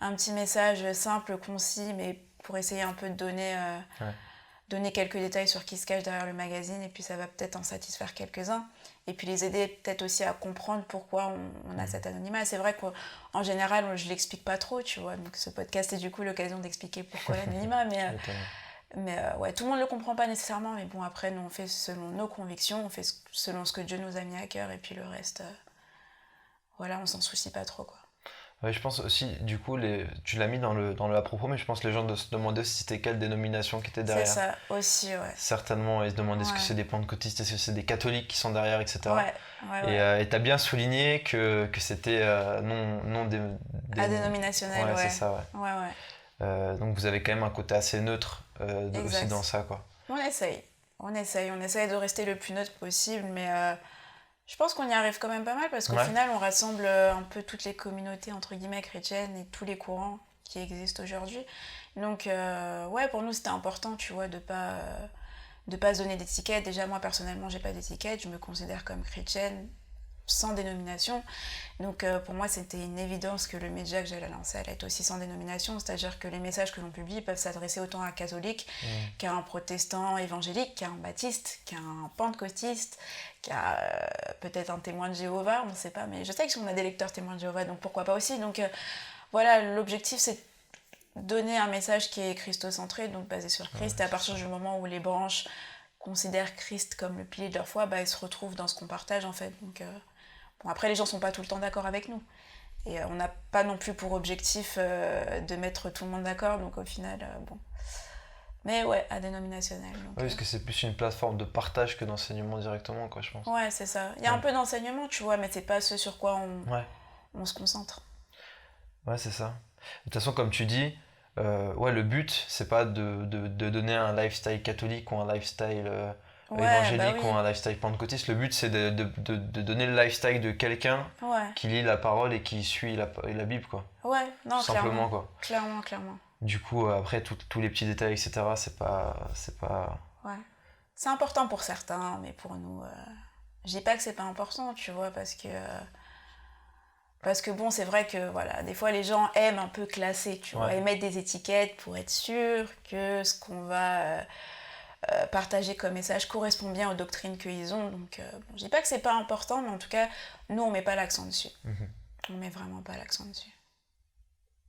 un petit message simple, concis, mais pour essayer un peu de donner quelques détails sur qui se cache derrière le magazine, et puis ça va peut-être en satisfaire quelques-uns, et puis les aider peut-être aussi à comprendre pourquoi on a cet anonymat. C'est vrai qu'en général, je l'explique pas trop, tu vois, donc ce podcast est du coup l'occasion d'expliquer pourquoi l'anonymat, mais ouais, tout le monde le comprend pas nécessairement, mais bon, après, nous, on fait selon nos convictions, on fait selon ce que Dieu nous a mis à cœur, et puis le reste, voilà, on s'en soucie pas trop, quoi. Ouais, je pense aussi, du coup, tu l'as mis dans le à propos, mais je pense que les gens se demandaient aussi c'était quelle dénomination qui était derrière. C'est ça, aussi, ouais. Certainement, ils se demandaient est-ce que c'est des pentecôtistes, est-ce que c'est des catholiques qui sont derrière, etc. Ouais. Et t'as bien souligné que c'était non Adénominationnel, ouais. C'est ça, ouais. Donc vous avez quand même un côté assez neutre aussi dans ça, quoi. On essaye de rester le plus neutre possible, mais je pense qu'on y arrive quand même pas mal, parce qu'au final, on rassemble un peu toutes les communautés, entre guillemets, chrétiennes, et tous les courants qui existent aujourd'hui. Donc, ouais, pour nous, c'était important, tu vois, de pas se donner d'étiquette. Déjà, moi, personnellement, j'ai pas d'étiquette, je me considère comme chrétienne, sans dénomination. Donc pour moi, c'était une évidence que le média que j'allais lancer allait être aussi sans dénomination, c'est-à-dire que les messages que l'on publie peuvent s'adresser autant à un catholique qu'à un protestant évangélique, qu'à un baptiste, qu'à un pentecôtiste, qu'à peut-être un témoin de Jéhovah, on ne sait pas, mais je sais qu'on a des lecteurs témoins de Jéhovah, donc pourquoi pas aussi. Donc voilà, l'objectif, c'est donner un message qui est christocentré, donc basé sur Christ, et à partir du moment où les branches considèrent Christ comme le pilier de leur foi, ils se retrouvent dans ce qu'on partage, en fait. Donc bon, après, les gens sont pas tout le temps d'accord avec nous. Et on n'a pas non plus pour objectif de mettre tout le monde d'accord, donc au final, bon. Mais ouais, adénominationnel. Donc, parce que c'est plus une plateforme de partage que d'enseignement directement, quoi, je pense. Ouais, c'est ça. Il y a un peu d'enseignement, tu vois, mais c'est pas ce sur quoi on se concentre. Ouais, c'est ça. De toute façon, comme tu dis, le but, c'est pas de donner un lifestyle catholique ou un lifestyle évangélique ou un lifestyle pentecôtiste. Le but, c'est de donner le lifestyle de quelqu'un qui lit la parole et qui suit la Bible, quoi. Ouais, non, tout simplement, quoi. Clairement. Du coup, après, tous les petits détails, etc., c'est pas... Ouais. C'est important pour certains, mais pour nous... Je dis pas que c'est pas important, tu vois, parce que bon, c'est vrai que voilà, des fois les gens aiment un peu classer, tu vois, et mettre des étiquettes pour être sûr que ce qu'on va partager comme message correspond bien aux doctrines qu'ils ont. Donc, bon, je dis pas que c'est pas important, mais en tout cas, nous, on met pas l'accent dessus. On met vraiment pas l'accent dessus.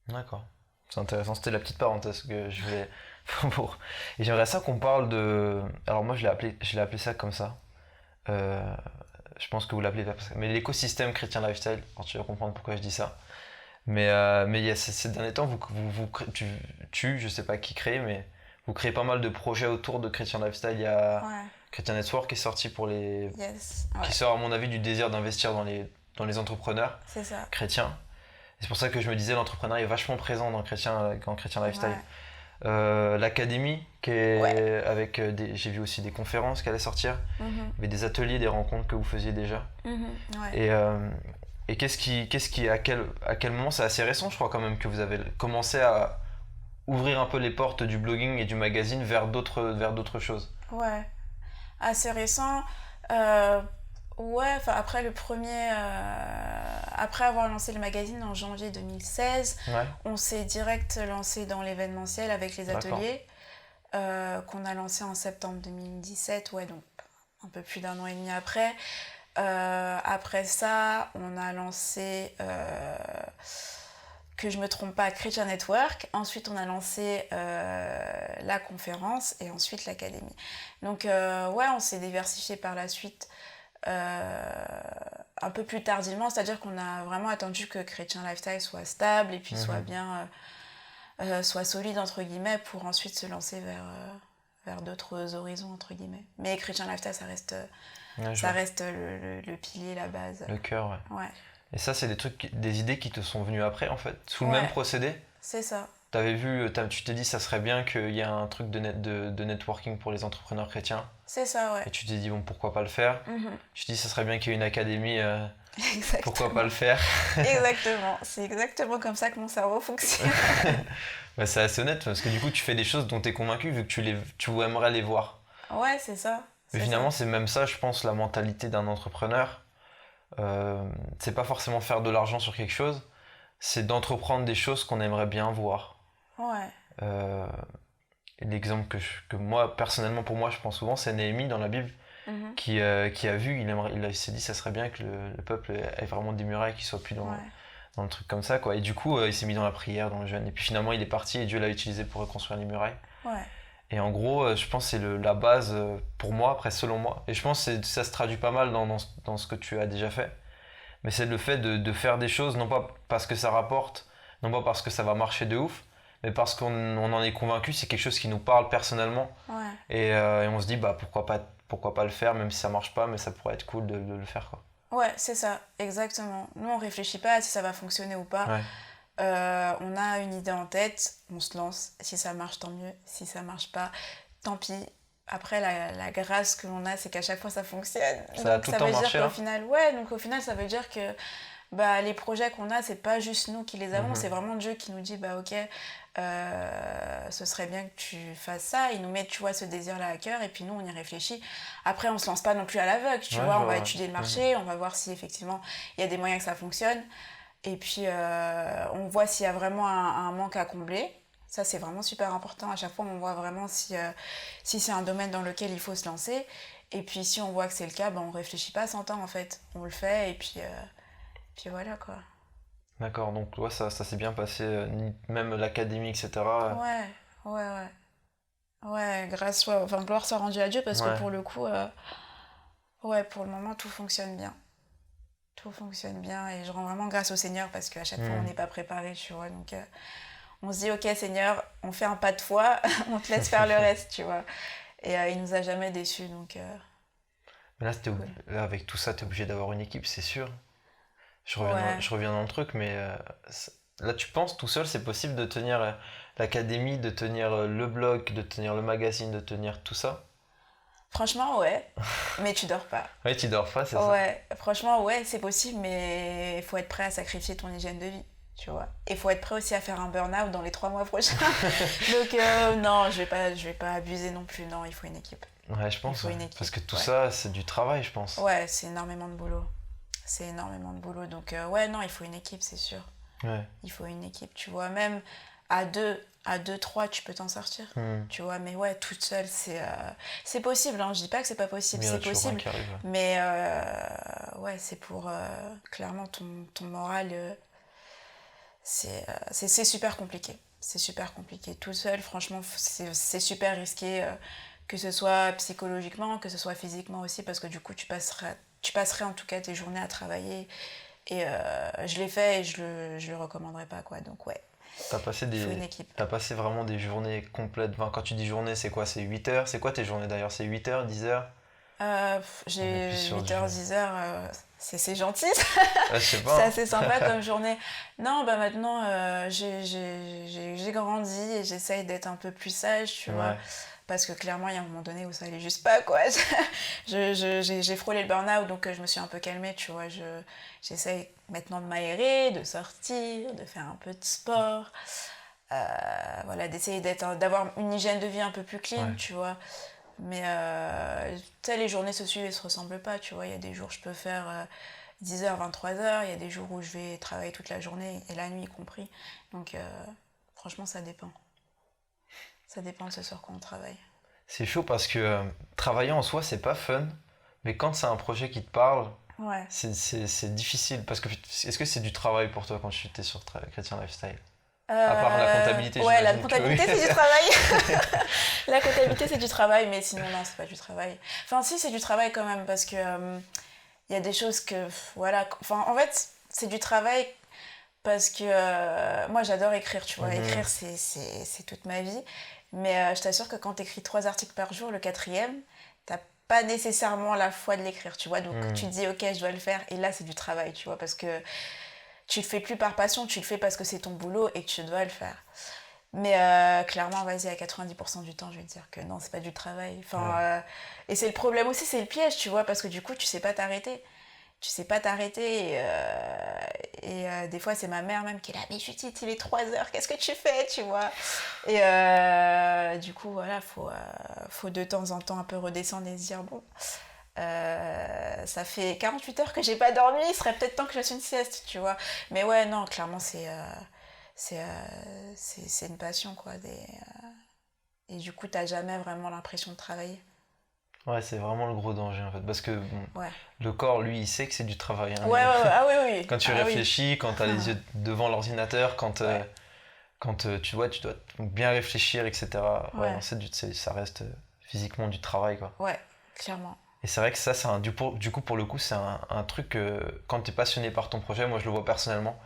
D'accord. C'est intéressant. C'était la petite parenthèse que je voulais... Et j'aimerais ça qu'on parle de... Alors moi, je l'ai appelé ça comme ça. Je pense que vous l'appelez pas, mais l'écosystème chrétien lifestyle, alors tu vas comprendre pourquoi je dis ça. Mais il y a ces derniers temps, je sais pas qui crée, mais vous créez pas mal de projets autour de chrétien lifestyle. Il y a Chrétien Network qui est sorti qui sort à mon avis du désir d'investir dans les entrepreneurs chrétiens. Et c'est pour ça que je me disais l'entrepreneuriat est vachement présent dans chrétien lifestyle. L'académie qui est avec j'ai vu aussi des conférences qui allaient sortir, mais des ateliers, des rencontres que vous faisiez déjà. Et qu'est-ce qui à quel moment, c'est assez récent je crois quand même que vous avez commencé à ouvrir un peu les portes du blogging et du magazine vers d'autres choses. Ouais, assez récent. Après après avoir lancé le magazine en janvier 2016, on s'est direct lancé dans l'événementiel avec les ateliers qu'on a lancé en septembre 2017, donc un peu plus d'1 an et demi après. Après ça, on a lancé, que je me trompe pas, Christian Network. Ensuite, on a lancé la conférence et ensuite l'académie. Donc, on s'est diversifié par la suite. Un peu plus tardivement, c'est-à-dire qu'on a vraiment attendu que Chrétien Lifestyle soit stable et puis soit bien, soit solide entre guillemets pour ensuite se lancer vers d'autres horizons entre guillemets. Mais Chrétien Lifestyle, ça reste le pilier, la base. Le cœur, ouais. Et ça, c'est des idées qui te sont venues après en fait, sous le même procédé. C'est ça. Tu t'es dit ça serait bien qu'il y ait un truc de networking pour les entrepreneurs chrétiens. C'est ça, ouais. Et tu t'es dit bon, pourquoi pas le faire. Tu t'es dit ça serait bien qu'il y ait une académie, pourquoi pas le faire. Exactement, c'est exactement comme ça que mon cerveau fonctionne. C'est assez honnête parce que du coup tu fais des choses dont tu es convaincu vu que tu aimerais les voir. Ouais, c'est ça. Mais finalement c'est même ça je pense la mentalité d'un entrepreneur. C'est pas forcément faire de l'argent sur quelque chose. c'est d'entreprendre des choses qu'on aimerait bien voir. Ouais. L'exemple que moi, personnellement, pour moi, je pense souvent, c'est Néhémie dans la Bible, qui a vu, il s'est dit, ça serait bien que le peuple ait vraiment des murailles qui soient plus dans le truc comme ça, quoi. Et du coup, il s'est mis dans la prière, dans le jeûne. Et puis finalement, il est parti et Dieu l'a utilisé pour reconstruire les murailles. Ouais. Et en gros, je pense que c'est la base pour moi, après, selon moi. Et je pense que ça se traduit pas mal dans ce que tu as déjà fait. Mais c'est le fait de faire des choses, non pas parce que ça rapporte, non pas parce que ça va marcher de ouf, mais parce qu'on en est convaincu, c'est quelque chose qui nous parle personnellement. Ouais. Et on se dit, bah, pourquoi pas le faire, même si ça marche pas, mais ça pourrait être cool de le faire, quoi. Ouais, c'est ça, exactement. Nous, on réfléchit pas à si ça va fonctionner ou pas. Ouais. On a une idée en tête, on se lance. Si ça marche, tant mieux. Si ça marche pas, tant pis. Après, la grâce que l'on a, c'est qu'à chaque fois, ça fonctionne. Ça a tout le temps marché, donc au final, ça veut dire que bah, les projets qu'on a, c'est pas juste nous qui les avons, c'est vraiment Dieu qui nous dit, bah ok, ce serait bien que tu fasses ça. Il nous met, tu vois, ce désir-là à cœur, et puis nous, on y réfléchit. Après, on se lance pas non plus à l'aveugle, tu vois, on va étudier le marché, on va voir si effectivement, il y a des moyens que ça fonctionne. Et puis, on voit s'il y a vraiment un manque à combler. Ça, c'est vraiment super important. À chaque fois, on voit vraiment si c'est un domaine dans lequel il faut se lancer. Et puis, si on voit que c'est le cas, ben, on ne réfléchit pas 100 ans, en fait. On le fait, et puis voilà, quoi. D'accord, donc ouais, ça s'est bien passé, même l'académie, etc. Ouais. Ouais, gloire soit rendue à Dieu, parce que pour le coup, pour le moment, tout fonctionne bien. Tout fonctionne bien, et je rends vraiment grâce au Seigneur, parce qu'à chaque fois, on n'est pas préparé, tu vois. Donc, on se dit, ok Seigneur, on fait un pas de foi, on te laisse faire le reste, tu vois. Et il nous a jamais déçus, donc... Mais là, avec tout ça, tu es obligé d'avoir une équipe, c'est sûr. Je reviens dans le truc, mais là, tu penses, tout seul, c'est possible de tenir l'académie, de tenir le blog, de tenir le magazine, de tenir tout ça? Franchement, ouais, mais tu dors pas. Ouais, tu dors pas, c'est ça? Ouais, franchement, ouais, c'est possible, mais il faut être prêt à sacrifier ton hygiène de vie. Tu vois. Et il faut être prêt aussi à faire un burn-out dans les 3 mois prochains. Donc non, je vais pas abuser non plus. Non, il faut une équipe. Ouais, je pense. Parce que tout ça, c'est du travail, je pense. Ouais, c'est énormément de boulot. Donc non, il faut une équipe, c'est sûr. Ouais. Il faut une équipe, tu vois. Même à deux, 3, tu peux t'en sortir. Tu vois, mais ouais, toute seule, c'est possible. Hein. Je dis pas que c'est pas possible, c'est possible. Mais ouais, c'est pour clairement ton moral... c'est super compliqué. C'est super compliqué. Tout seul, franchement, c'est super risqué, que ce soit psychologiquement, que ce soit physiquement aussi, parce que du coup, tu passerais en tout cas tes journées à travailler. Et je l'ai fait et je le recommanderais pas, quoi. Donc, ouais. T'as passé vraiment des journées complètes. Enfin, quand tu dis journée, c'est quoi? C'est 8 heures? C'est quoi tes journées d'ailleurs? C'est 8 heures, 10 heures? J'ai 8 heures, 10 heures, c'est gentil. Je sais pas. C'est assez sympa comme journée. Non, bah maintenant, j'ai grandi et j'essaye d'être un peu plus sage, tu vois. Parce que clairement, il y a un moment donné où ça allait juste pas, quoi. J'ai frôlé le burn-out, donc je me suis un peu calmée, tu vois. J'essaye maintenant de m'aérer, de sortir, de faire un peu de sport. Voilà, d'essayer d'avoir une hygiène de vie un peu plus clean, tu vois. Mais les journées se suivent et se ressemblent pas, tu vois. Il y a des jours, je peux faire 10h, 23h. Il y a des jours où je vais travailler toute la journée et la nuit y compris. Donc, franchement, ça dépend. Ça dépend de ce sur quoi on travaille. C'est chaud parce que travailler en soi, c'est pas fun. Mais quand c'est un projet qui te parle, c'est difficile. Parce que est-ce que c'est du travail pour toi quand tu étais sur Chrétien Lifestyle? À part la comptabilité, ouais, la comptabilité, c'est du travail. La comptabilité, c'est du travail, mais sinon, non, c'est pas du travail. Enfin, si, c'est du travail quand même, parce que y a des choses que, voilà... Enfin, en fait, c'est du travail parce que moi, j'adore écrire, tu vois. Écrire, c'est toute ma vie. Mais je t'assure que quand t'écris 3 articles par jour, le 4e, t'as pas nécessairement la foi de l'écrire, tu vois. Donc, tu te dis, ok, je dois le faire. Et là, c'est du travail, tu vois, parce que tu le fais plus par passion, tu le fais parce que c'est ton boulot et que tu dois le faire. Mais clairement, vas-y, à 90% du temps, je vais te dire que non, c'est pas du travail. Enfin, et c'est le problème aussi, c'est le piège, tu vois, parce que du coup, tu sais pas t'arrêter. Et des fois, c'est ma mère même qui est là, mais Judith, il est 3h, qu'est-ce que tu fais, tu vois? Et du coup, voilà, faut de temps en temps un peu redescendre et se dire, bon, Ça fait 48 heures que j'ai pas dormi, il serait peut-être temps que je fasse une sieste, tu vois. Mais ouais, non, clairement, c'est une passion, quoi. Et du coup, t'as jamais vraiment l'impression de travailler. Ouais, c'est vraiment le gros danger en fait. Parce que bon, Ouais. le corps, lui, il sait que c'est du travail. Hein. Ouais, ah oui, oui. Quand tu réfléchis, quand t'as les yeux devant l'ordinateur, quand tu dois bien réfléchir, etc. Ouais, non, ça reste physiquement du travail, quoi. Ouais, clairement. Et c'est vrai que ça, du coup, pour le coup, c'est un truc que quand tu es passionné par ton projet, moi je le vois personnellement,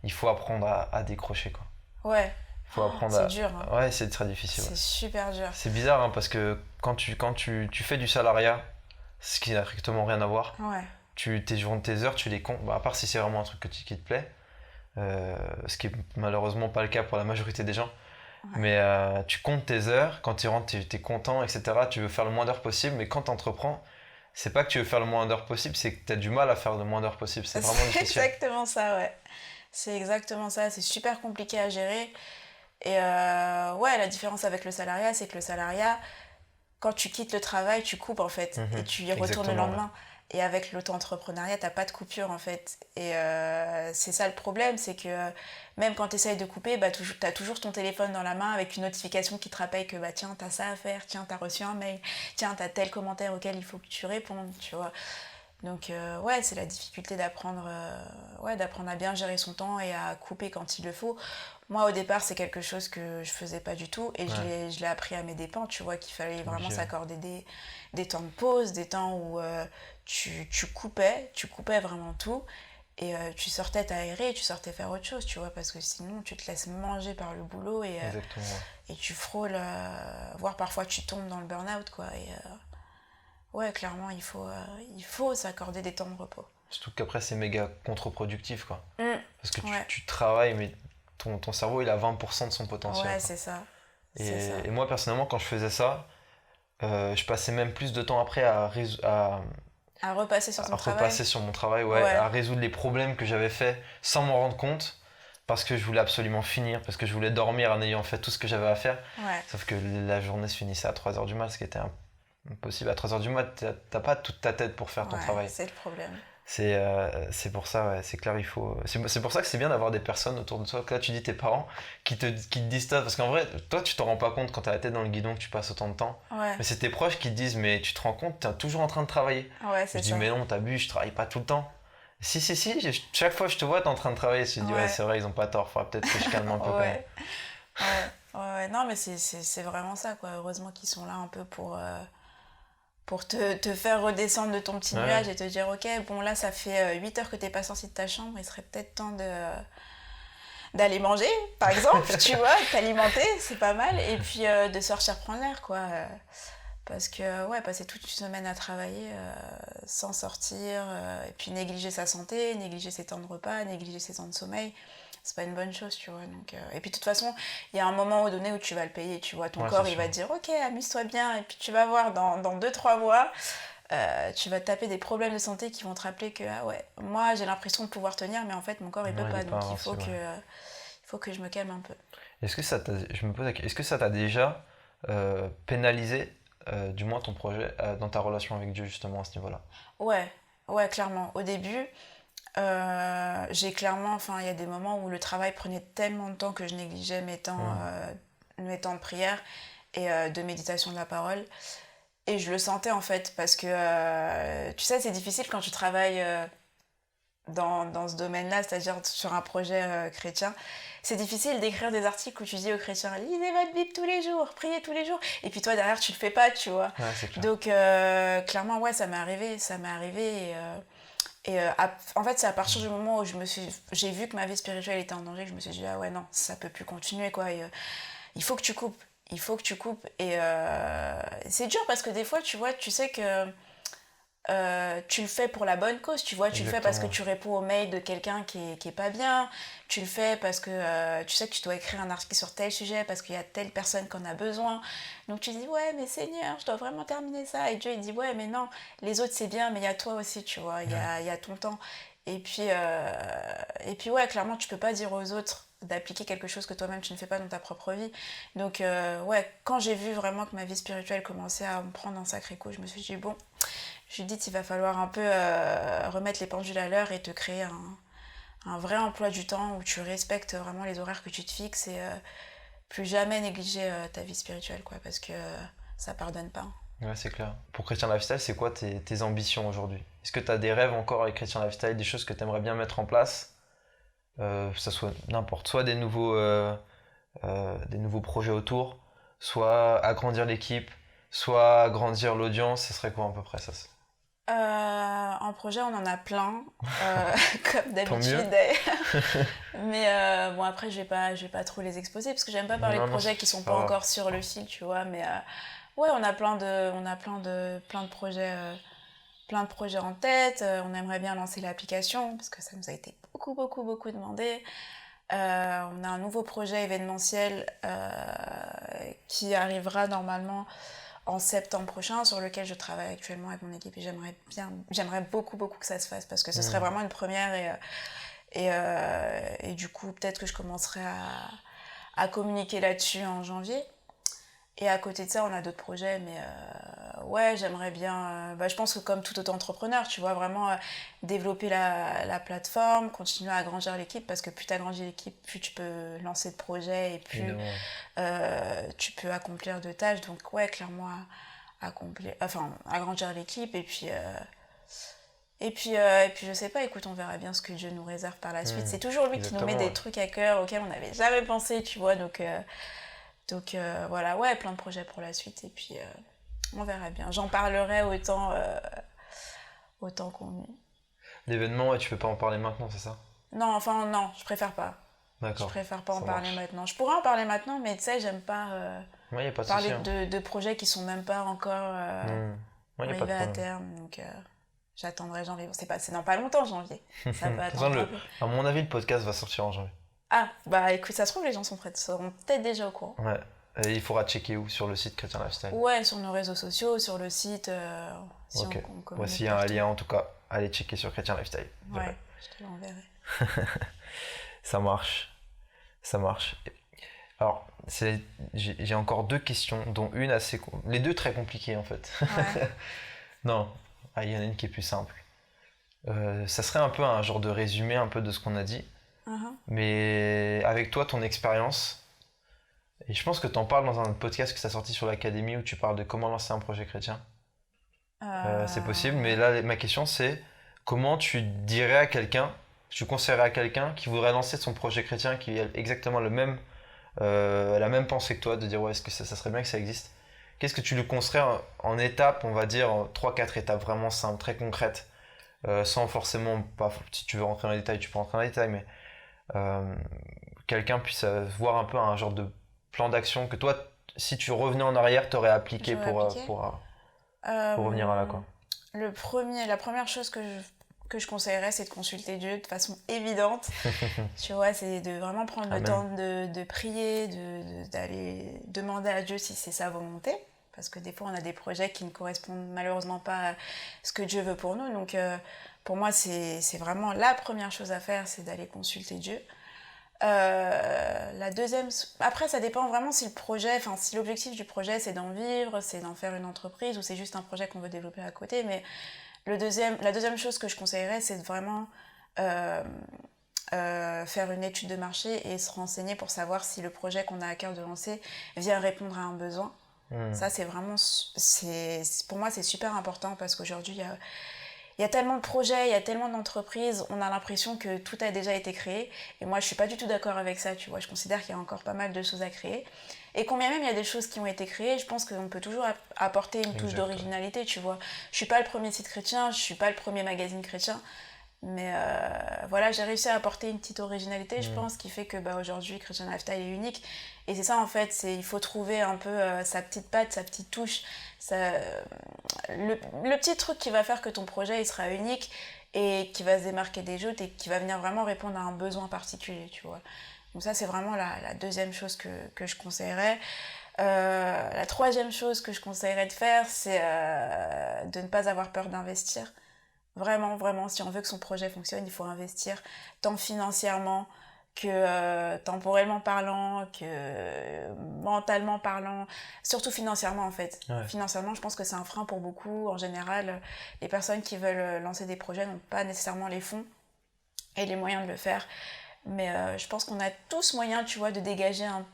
il faut apprendre à décrocher, quoi. Ouais. Il faut apprendre c'est dur. Hein. Ouais, c'est très difficile. C'est super dur. C'est bizarre, hein, parce que quand tu fais du salariat, ce qui n'a strictement rien à voir, tes heures, tu les comptes, à part si c'est vraiment un truc qui te plaît, ce qui est malheureusement pas le cas pour la majorité des gens. Mais tu comptes tes heures, quand tu rentres, tu es content, etc. Tu veux faire le moins d'heures possible, mais quand tu entreprends, c'est pas que tu veux faire le moins d'heures possible, c'est que tu as du mal à faire le moins d'heures possible. C'est vraiment difficile. C'est exactement ça, ouais. C'est exactement ça. C'est super compliqué à gérer. Et ouais, la différence avec le salariat, c'est que le salariat, quand tu quittes le travail, tu coupes en fait. Et tu y retournes le lendemain. Ouais. Et avec l'auto-entrepreneuriat, t'as pas de coupure en fait. Et c'est ça le problème, c'est que même quand tu essayes de couper, t'as toujours ton téléphone dans la main avec une notification qui te rappelle que tiens, t'as ça à faire, tiens, t'as reçu un mail, tiens, t'as tel commentaire auquel il faut que tu répondes, tu vois. Donc ouais, c'est la difficulté d'apprendre à bien gérer son temps et à couper quand il le faut. Moi, au départ, c'est quelque chose que je faisais pas du tout et je l'ai appris à mes dépens, tu vois, qu'il fallait vraiment s'accorder des temps de pause, des temps où tu coupais vraiment tout et tu sortais t'aérer, tu sortais faire autre chose, tu vois, parce que sinon, tu te laisses manger par le boulot et tu frôles, voire parfois tu tombes dans le burn-out, quoi. Et ouais, clairement, il faut s'accorder des temps de repos. Surtout qu'après, c'est méga contre-productif, quoi. Parce que tu travailles, mais ton cerveau, il a 20% de son potentiel. Ouais, c'est ça. Et moi, personnellement, quand je faisais ça, je passais même plus de temps après à repasser sur ton travail. À repasser sur mon travail, à résoudre les problèmes que j'avais faits sans m'en rendre compte. Parce que je voulais absolument finir, parce que je voulais dormir en ayant fait tout ce que j'avais à faire. Sauf que la journée se finissait à 3h du mat', ce qui était impossible. À 3h du mat', t'as pas toute ta tête pour faire ton travail. C'est le problème. C'est pour ça, c'est clair, il faut. C'est pour ça que c'est bien d'avoir des personnes autour de toi. Là, tu dis tes parents qui te disent ça. Parce qu'en vrai, toi, tu t'en rends pas compte quand t'as la tête dans le guidon que tu passes autant de temps. Mais c'est tes proches qui te disent, mais tu te rends compte, t'es toujours en train de travailler. Je dis, mais non, t'as bu, je travaille pas tout le temps. Si, chaque fois que je te vois, t'es en train de travailler. Je te dis, c'est vrai, ils ont pas tort. Faudra peut-être que je calme un peu. Ouais. Non, mais c'est vraiment ça, quoi. Heureusement qu'ils sont là un peu pour te faire redescendre de ton petit nuage et te dire, ok, bon, là, ça fait 8 heures que t'es pas sorti de ta chambre, il serait peut-être temps d'aller manger, par exemple, tu vois, t'alimenter, c'est pas mal. Et puis de sortir prendre l'air, quoi. Parce que, passer toute une semaine à travailler sans sortir, et puis négliger sa santé, négliger ses temps de repas, négliger ses temps de sommeil, c'est pas une bonne chose, tu vois. Donc, et puis de toute façon, il y a un moment donné où tu vas le payer, tu vois. Ton corps, il va te dire, ok, amuse-toi bien, et puis tu vas voir dans 2-3 mois, tu vas te taper des problèmes de santé qui vont te rappeler que, moi j'ai l'impression de pouvoir tenir, mais en fait mon corps il peut pas, donc il faut que je me calme un peu. Est-ce que ça t'a déjà pénalisé du moins ton projet dans ta relation avec Dieu, justement, à ce niveau-là? Ouais, clairement. Au début, j'ai clairement, il y a des moments où le travail prenait tellement de temps que je négligeais mes temps de prière et de méditation de la parole. Et je le sentais, en fait, parce que, tu sais, c'est difficile quand tu travailles dans ce domaine-là, c'est-à-dire sur un projet chrétien. C'est difficile d'écrire des articles où tu dis aux chrétiens « Lisez votre Bible tous les jours, priez tous les jours ». Et puis toi, derrière, tu le fais pas, tu vois. C'est clair. Donc, clairement, ça m'est arrivé. En fait, c'est à partir du moment où j'ai vu que ma vie spirituelle était en danger que je me suis dit « Ah ouais, non, ça peut plus continuer, quoi. Et, il faut que tu coupes. Et c'est dur parce que des fois, tu vois, tu sais que tu le fais pour la bonne cause, tu vois, tu le fais parce que tu réponds au mail de quelqu'un qui est pas bien, tu le fais parce que tu sais que tu dois écrire un article sur tel sujet parce qu'il y a telle personne qui en a besoin, donc tu dis ouais mais Seigneur je dois vraiment terminer ça, et Dieu il dit ouais mais non, les autres c'est bien mais il y a toi aussi, tu vois, il y a ton temps, et puis clairement tu peux pas dire aux autres d'appliquer quelque chose que toi-même tu ne fais pas dans ta propre vie. Donc quand j'ai vu vraiment que ma vie spirituelle commençait à me prendre un sacré coup, je me suis dit bon, Judith, il va falloir un peu remettre les pendules à l'heure et te créer un vrai emploi du temps où tu respectes vraiment les horaires que tu te fixes et plus jamais négliger ta vie spirituelle, quoi, parce que ça pardonne pas. Ouais, c'est clair. Pour Chrétien Lifestyle, c'est quoi tes ambitions aujourd'hui? Est-ce que tu as des rêves encore avec Chrétien Lifestyle, des choses que tu aimerais bien mettre en place? Que ça soit n'importe, soit des nouveaux projets autour, soit agrandir l'équipe, soit agrandir l'audience, ce serait quoi à peu près ça? En projet, on en a plein, comme Tant mieux. d'habitude d'ailleurs. Mais bon, après, je vais pas trop les exposer parce que j'aime pas parler de projets qui sont pas encore sur le fil, tu vois. Mais ouais, on a plein de projets en tête. On aimerait bien lancer l'application parce que ça nous a été beaucoup demandé. On a un nouveau projet événementiel qui arrivera normalement en septembre prochain, sur lequel je travaille actuellement avec mon équipe et j'aimerais beaucoup que ça se fasse parce que ce serait vraiment une première et du coup peut-être que je commencerai à communiquer là-dessus en janvier. Et à côté de ça, on a d'autres projets, mais ouais, j'aimerais bien, je pense que comme tout autre entrepreneur, tu vois, vraiment développer la plateforme, continuer à agrandir l'équipe, parce que plus tu agrandis l'équipe, plus tu peux lancer de projets et plus tu peux accomplir de tâches. Donc ouais, clairement, agrandir l'équipe et puis je sais pas, écoute, on verra bien ce que Dieu nous réserve par la suite. C'est toujours lui qui nous met des trucs à cœur auxquels on n'avait jamais pensé, tu vois, donc voilà, ouais, plein de projets pour la suite et puis on verra bien. J'en parlerai autant convenu. L'événement, ouais, tu peux pas en parler maintenant, c'est ça? Non, je préfère pas. D'accord. Je préfère pas en parler maintenant. Je pourrais en parler maintenant, mais tu sais, j'aime pas, y a pas de parler souci, hein. de projets qui sont même pas encore arrivés à terme. Donc j'attendrai janvier. C'est dans pas longtemps, janvier. Ça peut attendre un peu. À mon avis, le podcast va sortir en janvier. Ah, bah écoute, ça se trouve, les gens seront peut-être déjà au courant. Ouais. Et il faudra checker où? Sur le site Chrétien Lifestyle? Ouais, sur nos réseaux sociaux, sur le site. Si ok. on Voici il y a un lien en tout cas. Allez checker sur Chrétien Lifestyle. Ouais, je te l'enverrai. Ça marche. Alors, j'ai encore 2 questions, dont une assez... Les 2 très compliquées en fait. Ouais. Non, il y en a une qui est plus simple. Ça serait un peu un genre de résumé un peu de ce qu'on a dit. Mais avec toi, ton expérience, et je pense que tu en parles dans un podcast que tu as sorti sur l'Académie où tu parles de comment lancer un projet chrétien. C'est possible, mais là, ma question c'est comment tu dirais à quelqu'un, tu conseillerais à quelqu'un qui voudrait lancer son projet chrétien, qui a exactement la même pensée que toi, de dire ouais, est-ce que ça serait bien que ça existe? Qu'est-ce que tu lui conseillerais en étapes, on va dire 3-4 étapes vraiment simples, très concrètes, sans forcément, pas, si tu veux rentrer dans les détails, tu peux rentrer dans les détails, mais quelqu'un puisse voir un peu un genre de plan d'action que toi, si tu revenais en arrière, tu aurais appliqué pour revenir à là, quoi. La première chose que je conseillerais, c'est de consulter Dieu de façon évidente. Tu vois, c'est de vraiment prendre le temps de prier, d'aller demander à Dieu si c'est sa volonté. Parce que des fois, on a des projets qui ne correspondent malheureusement pas à ce que Dieu veut pour nous. Donc, pour moi, c'est vraiment la première chose à faire, c'est d'aller consulter Dieu. La deuxième... Après, ça dépend vraiment si l'objectif du projet, c'est d'en vivre, c'est d'en faire une entreprise, ou c'est juste un projet qu'on veut développer à côté. Mais la deuxième chose que je conseillerais, c'est de vraiment faire une étude de marché et se renseigner pour savoir si le projet qu'on a à cœur de lancer vient répondre à un besoin. Ça, c'est vraiment... pour moi, c'est super important parce qu'aujourd'hui, il y a tellement de projets, il y a tellement d'entreprises, on a l'impression que tout a déjà été créé. Et moi, je suis pas du tout d'accord avec ça, tu vois. Je considère qu'il y a encore pas mal de choses à créer. Et combien même il y a des choses qui ont été créées, je pense qu'on peut toujours apporter une touche d'originalité, tu vois. Je suis pas le premier site chrétien, je suis pas le premier magazine chrétien. Mais voilà, j'ai réussi à apporter une petite originalité, je pense, qui fait que aujourd'hui, Chrétien Lifestyle est unique. Et c'est ça, en fait, il faut trouver un peu sa petite patte, sa petite touche. Le petit truc qui va faire que ton projet il sera unique et qui va se démarquer des autres et qui va venir vraiment répondre à un besoin particulier, tu vois. Donc ça, c'est vraiment la deuxième chose que je conseillerais. La troisième chose que je conseillerais de faire, c'est de ne pas avoir peur d'investir. Vraiment, si on veut que son projet fonctionne, il faut investir tant financièrement que temporellement parlant, que mentalement parlant, surtout financièrement en fait. Ouais. Financièrement, je pense que c'est un frein pour beaucoup. En général, les personnes qui veulent lancer des projets n'ont pas nécessairement les fonds et les moyens de le faire. Mais je pense qu'on a tous moyen, tu vois, de dégager un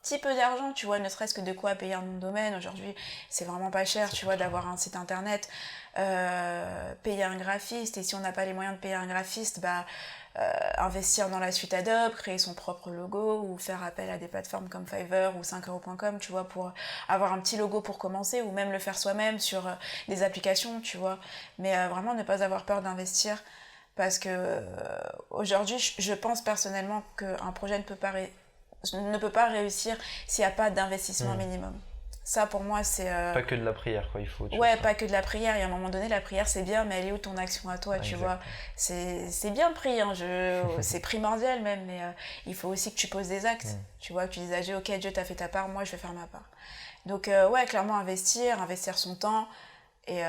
petit peu d'argent, tu vois, ne serait-ce que de quoi payer un nom de domaine. Aujourd'hui, c'est vraiment pas cher, tu vois, d'avoir un site internet, payer un graphiste. Et si on n'a pas les moyens de payer un graphiste, investir dans la suite Adobe, créer son propre logo ou faire appel à des plateformes comme Fiverr ou 5euros.com, tu vois, pour avoir un petit logo pour commencer ou même le faire soi-même sur des applications, tu vois. Mais vraiment ne pas avoir peur d'investir parce que aujourd'hui, je pense personnellement qu'un projet ne peut pas réussir s'il n'y a pas d'investissement minimum. Ça, pour moi, c'est... Pas que de la prière, quoi, il faut... Ouais, pas que de la prière. Et à un moment donné, la prière, c'est bien, mais elle est où ton action à toi, tu vois? C'est bien prier, hein, c'est primordial même, mais il faut aussi que tu poses des actes. Tu vois, que tu dises à Dieu, ok, Dieu, t'as fait ta part, moi, je vais faire ma part. Donc, ouais, clairement, investir son temps, et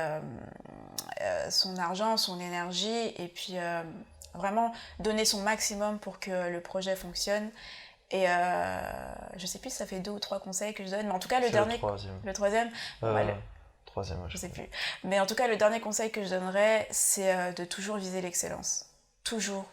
son argent, son énergie, et puis vraiment donner son maximum pour que le projet fonctionne. Et je sais plus si ça fait 2 ou 3 conseils que je donne, mais en tout cas le dernier... Le troisième. Troisième, je sais plus. Mais en tout cas, le dernier conseil que je donnerais, c'est de toujours viser l'excellence. Toujours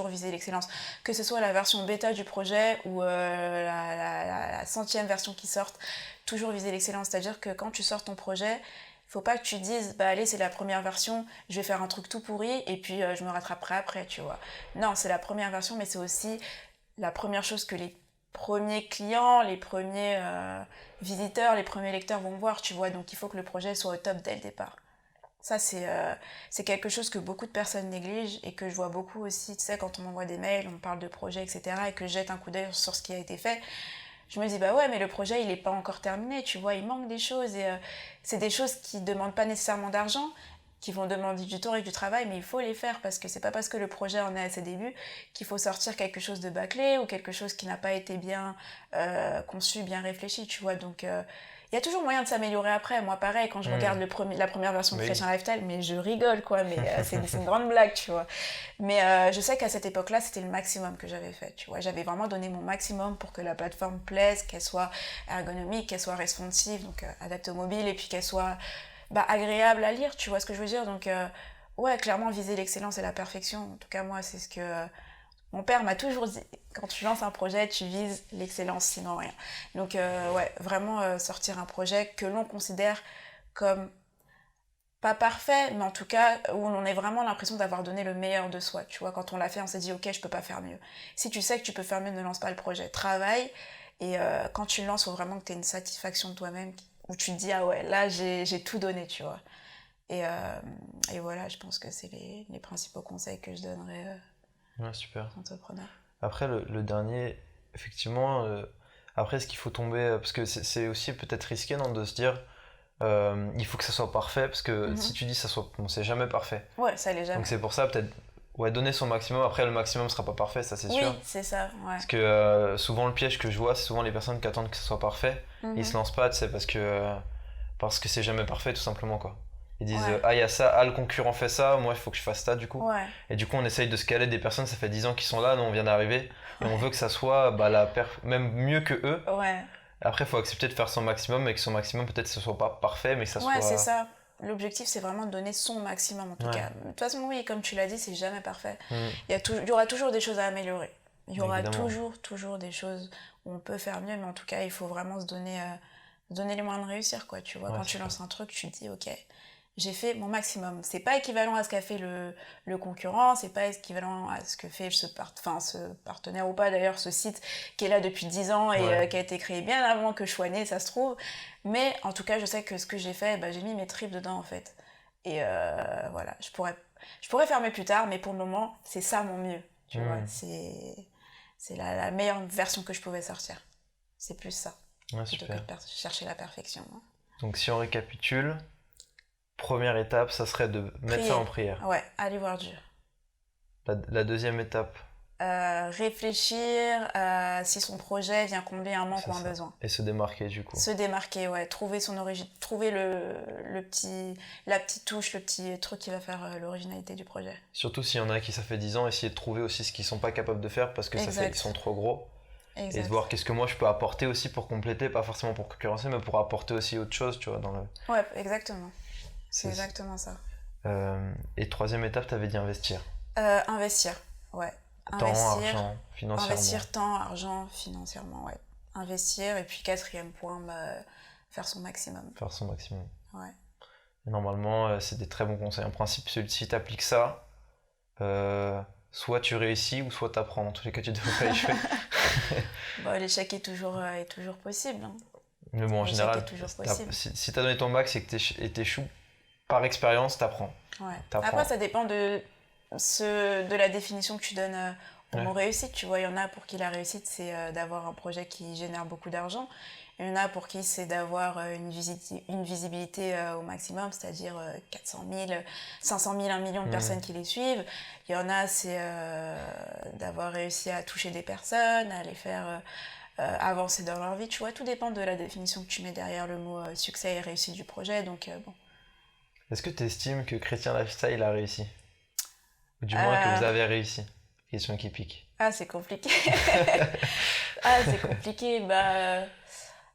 viser l'excellence. Que ce soit la version bêta du projet ou la 100e version qui sorte, toujours viser l'excellence. C'est-à-dire que quand tu sors ton projet, faut pas que tu dises, allez, c'est la première version, je vais faire un truc tout pourri et puis je me rattraperai après, tu vois. Non, c'est la première version, mais c'est aussi la première chose que les premiers clients, les premiers visiteurs, les premiers lecteurs vont voir, tu vois. Donc il faut que le projet soit au top dès le départ. Ça, c'est quelque chose que beaucoup de personnes négligent et que je vois beaucoup aussi, tu sais, quand on m'envoie des mails, on parle de projets, etc. et que je jette un coup d'œil sur ce qui a été fait. Je me dis, ouais, mais le projet, il n'est pas encore terminé, tu vois, il manque des choses. Et c'est des choses qui ne demandent pas nécessairement d'argent, qui vont demander du temps et du travail, mais il faut les faire parce que c'est pas parce que le projet en est à ses débuts qu'il faut sortir quelque chose de bâclé ou quelque chose qui n'a pas été bien conçu, bien réfléchi, tu vois. Donc, il y a toujours moyen de s'améliorer après. Moi, pareil, quand je regarde la première version de Chrétien Lifestyle, mais je rigole, quoi, mais c'est une grande blague, tu vois. Mais je sais qu'à cette époque-là, c'était le maximum que j'avais fait, tu vois. J'avais vraiment donné mon maximum pour que la plateforme plaise, qu'elle soit ergonomique, qu'elle soit responsive, donc adaptée au mobile, et puis qu'elle soit agréable à lire, tu vois ce que je veux dire. Donc ouais, clairement viser l'excellence et la perfection. En tout cas, moi, c'est ce que mon père m'a toujours dit. Quand tu lances un projet, tu vises l'excellence, sinon rien. Donc ouais, vraiment sortir un projet que l'on considère comme pas parfait, mais en tout cas où on ait vraiment l'impression d'avoir donné le meilleur de soi. Tu vois, quand on l'a fait, on s'est dit ok, je peux pas faire mieux. Si tu sais que tu peux faire mieux, ne lance pas le projet. Travaille, et quand tu le lances, il faut vraiment que tu aies une satisfaction de toi-même où tu te dis ah ouais, là j'ai tout donné, tu vois. Et voilà, je pense que c'est les principaux conseils que je donnerais super. aux entrepreneurs. Après le dernier, effectivement, après ce qu'il faut tomber, parce que c'est aussi peut-être risqué, non, de se dire il faut que ça soit parfait, parce que si tu dis ça soit, bon, c'est jamais parfait. Ouais, ça l'est jamais. Donc c'est pour ça peut-être donner son maximum. Après le maximum sera pas parfait, ça c'est sûr. Oui, c'est ça, ouais. Parce que souvent le piège que je vois, c'est souvent les personnes qui attendent que ce soit parfait. Ils se lancent pas, tu sais, parce que c'est jamais parfait, tout simplement, quoi. Ils disent il y a ça, le concurrent fait ça, moi il faut que je fasse ça, du coup. Ouais. Et du coup on essaye de scaler des personnes, ça fait 10 ans qu'ils sont là, nous on vient d'arriver, et on veut que ça soit même mieux que eux. Ouais. Après il faut accepter de faire son maximum, et que son maximum peut-être ce soit pas parfait, mais que ça soit... Ouais, c'est ça. L'objectif, c'est vraiment de donner son maximum, en tout cas. De toute façon, oui, comme tu l'as dit, c'est jamais parfait. Il y aura toujours des choses à améliorer. Il y aura toujours des choses où on peut faire mieux, mais en tout cas, il faut vraiment se donner les moyens de réussir, quoi. Tu vois, quand tu lances un truc, tu te dis, ok, j'ai fait mon maximum. C'est pas équivalent à ce qu'a fait le concurrent, c'est pas équivalent à ce que fait ce partenaire ou pas, d'ailleurs, ce site qui est là depuis 10 ans et qui a été créé bien avant que je sois née, ça se trouve. Mais en tout cas, je sais que ce que j'ai fait, j'ai mis mes tripes dedans, en fait. Et voilà, je pourrais faire mieux plus tard, mais pour le moment, c'est ça mon mieux. Tu vois, c'est la meilleure version que je pouvais sortir. C'est plus ça, plutôt que de chercher la perfection. Hein. Donc si on récapitule, première étape, ça serait de mettre ça en prière. Ouais, aller voir Dieu. La deuxième étape, réfléchir à si son projet vient combler un manque ou un besoin. Et se démarquer du coup. Se démarquer, ouais. Trouver son origine, trouver la petite touche, le petit truc qui va faire l'originalité du projet. Surtout s'il y en a qui ça fait 10 ans, essayer de trouver aussi ce qu'ils sont pas capables de faire parce que ça fait qu'ils sont trop gros. Exact. Et de voir qu'est-ce que moi je peux apporter aussi pour compléter, pas forcément pour concurrencer, mais pour apporter aussi autre chose, tu vois, dans le... Ouais, exactement. C'est exactement ça. Et troisième étape, t'avais dit investir. Investir, ouais. Argent, financièrement. Investir temps, argent, financièrement, ouais. Investir, et puis quatrième point, faire son maximum. Faire son maximum. Ouais. Et normalement, c'est des très bons conseils. En principe, si tu appliques ça, soit tu réussis, ou soit tu apprends. Dans tous les cas, tu devrais pas échouer. L'échec est toujours possible. Hein. Mais bon, en général, si tu as donné ton max et que tu échoues, par expérience, tu apprends. Ouais. Après, ça dépend de la définition que tu donnes au mot réussite. Tu vois, il y en a pour qui la réussite, c'est d'avoir un projet qui génère beaucoup d'argent. Il y en a pour qui c'est d'avoir une visibilité au maximum, c'est-à-dire 400 000, 500 000, 1 million de personnes qui les suivent. Il y en a, c'est d'avoir réussi à toucher des personnes, à les faire avancer dans leur vie. Tu vois, tout dépend de la définition que tu mets derrière le mot succès et réussite du projet. Donc, bon. Est-ce que tu estimes que Chrétien Lifestyle a réussi ? Ou du moins que vous avez réussi ? Question qui pique. Ah, c'est compliqué.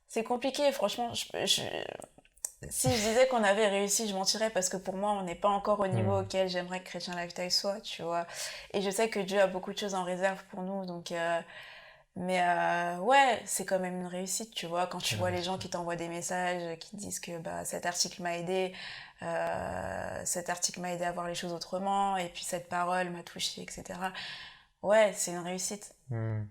C'est compliqué, franchement. Si je disais qu'on avait réussi, je mentirais parce que pour moi, on n'est pas encore au niveau auquel j'aimerais que Chrétien Lifestyle soit, tu vois. Et je sais que Dieu a beaucoup de choses en réserve pour nous, donc... ouais, c'est quand même une réussite, tu vois. Quand tu vois les gens qui t'envoient des messages, qui te disent que cet article m'a aidé, à voir les choses autrement, et puis cette parole m'a touchée, etc. Ouais, c'est une réussite.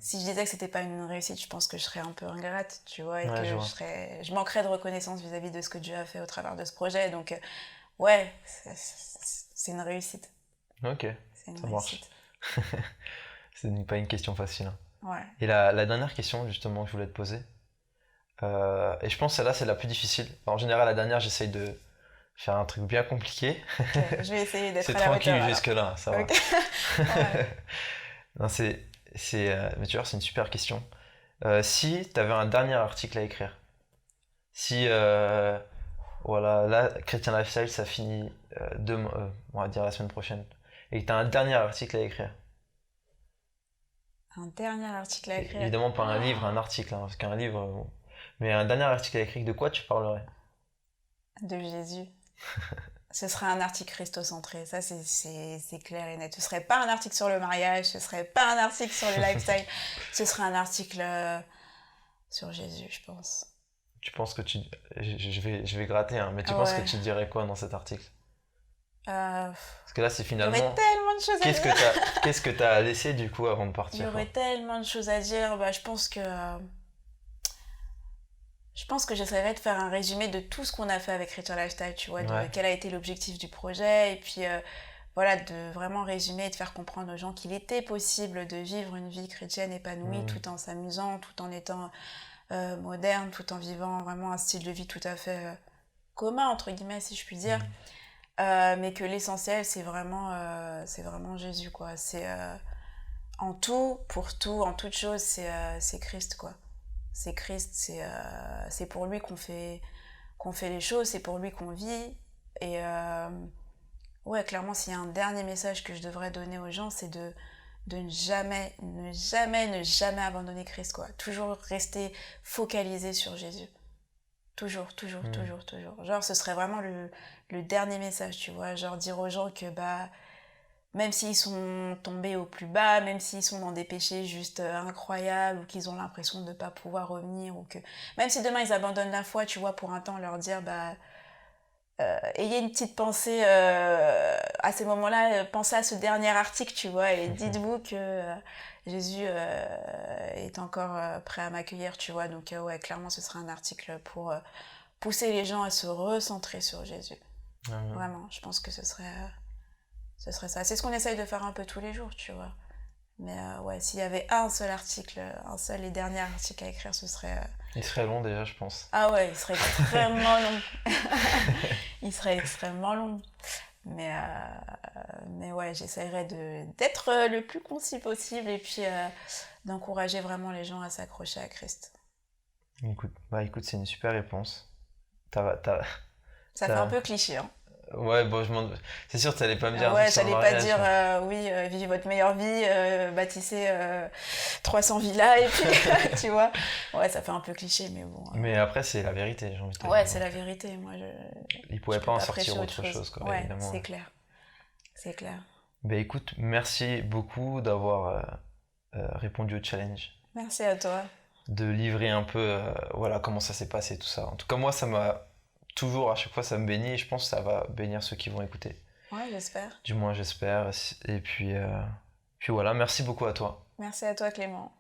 Si je disais que c'était pas une réussite, je pense que je serais un peu ingrate, tu vois, et que je manquerais de reconnaissance vis-à-vis de ce que Dieu a fait au travers de ce projet. Donc, ouais, c'est une réussite. Ok, ça marche. C'est pas une question facile. Ouais. Et la dernière question, justement, que je voulais te poser, et je pense que celle-là, c'est la plus difficile. En général, la dernière, j'essaye de faire un truc bien compliqué. Okay, je vais essayer d'être à la hauteur. C'est tranquille jusque-là, ça va. Ouais. Non, mais tu vois, c'est une super question. Si tu avais un dernier article à écrire, si, voilà, là, Chrétien Lifestyle, ça finit on va dire la semaine prochaine, et que tu as un dernier article à écrire. Un dernier article à écrire. Évidemment pas un livre, un article, hein, parce qu'un livre... Bon. Mais un dernier article à écrire, de quoi tu parlerais ? De Jésus. Ce serait un article christocentré, ça c'est clair et net. Ce serait pas un article sur le mariage, ce serait pas un article sur le lifestyle, ce serait un article sur Jésus, je pense. Tu penses que je vais gratter, hein, mais tu penses que tu dirais quoi dans cet article ? Parce que là, c'est finalement... Il y aurait tellement de choses à dire. Qu'est-ce que tu as laissé, du coup, avant de partir ? Il y aurait tellement de choses à dire. Je pense que j'essaierais de faire un résumé de tout ce qu'on a fait avec Chrétien Lifestyle, tu vois, de quel a été l'objectif du projet, et puis voilà, de vraiment résumer et de faire comprendre aux gens qu'il était possible de vivre une vie chrétienne épanouie tout en s'amusant, tout en étant moderne, tout en vivant vraiment un style de vie tout à fait commun, entre guillemets, si je puis dire. Mais que l'essentiel, c'est vraiment Jésus, quoi. C'est en tout, pour tout, en toute chose, c'est Christ, quoi. C'est Christ, c'est pour lui qu'on fait les choses, c'est pour lui qu'on vit. Et ouais, clairement, s'il y a un dernier message que je devrais donner aux gens, c'est de ne jamais abandonner Christ, quoi. Toujours rester focalisé sur Jésus. Toujours. Genre, ce serait vraiment le dernier message, tu vois. Genre, dire aux gens que, même s'ils sont tombés au plus bas, même s'ils sont dans des péchés juste incroyables, ou qu'ils ont l'impression de ne pas pouvoir revenir, ou que... Même si demain, ils abandonnent la foi, tu vois, pour un temps, leur dire, ayez une petite pensée, à ces moments-là, pensez à ce dernier article, tu vois, et dites-vous que... Jésus est encore prêt à m'accueillir, tu vois. Donc, ouais, clairement, ce sera un article pour pousser les gens à se recentrer sur Jésus. Vraiment, je pense que ce serait ça. C'est ce qu'on essaye de faire un peu tous les jours, tu vois. Mais ouais, s'il y avait un seul et dernier article à écrire, ce serait... Il serait long déjà, je pense. Ah ouais, il serait extrêmement long. Il serait extrêmement long. Mais ouais, j'essaierai d'être le plus concis possible et puis d'encourager vraiment les gens à s'accrocher à Christ. Écoute, c'est une super réponse. Ça fait un peu cliché, hein. Ouais, bon, c'est sûr que t'allais pas me dire... Ouais, j'allais pas dire, vivez votre meilleure vie, bâtissez 300 villas, et puis, tu vois. Ouais, ça fait un peu cliché, mais bon. Mais après, c'est la vérité, j'ai envie de te dire. Ouais, c'est la vérité. Moi, il pouvait pas en sortir autre chose, quoi, ouais, évidemment. c'est clair. C'est clair. Ben écoute, merci beaucoup d'avoir répondu au challenge. Merci à toi. De livrer un peu, voilà, comment ça s'est passé, tout ça. En tout cas, moi, ça m'a... Toujours, à chaque fois, ça me bénit et je pense que ça va bénir ceux qui vont écouter. Ouais, j'espère. Du moins, j'espère. Et puis voilà, merci beaucoup à toi. Merci à toi, Clément.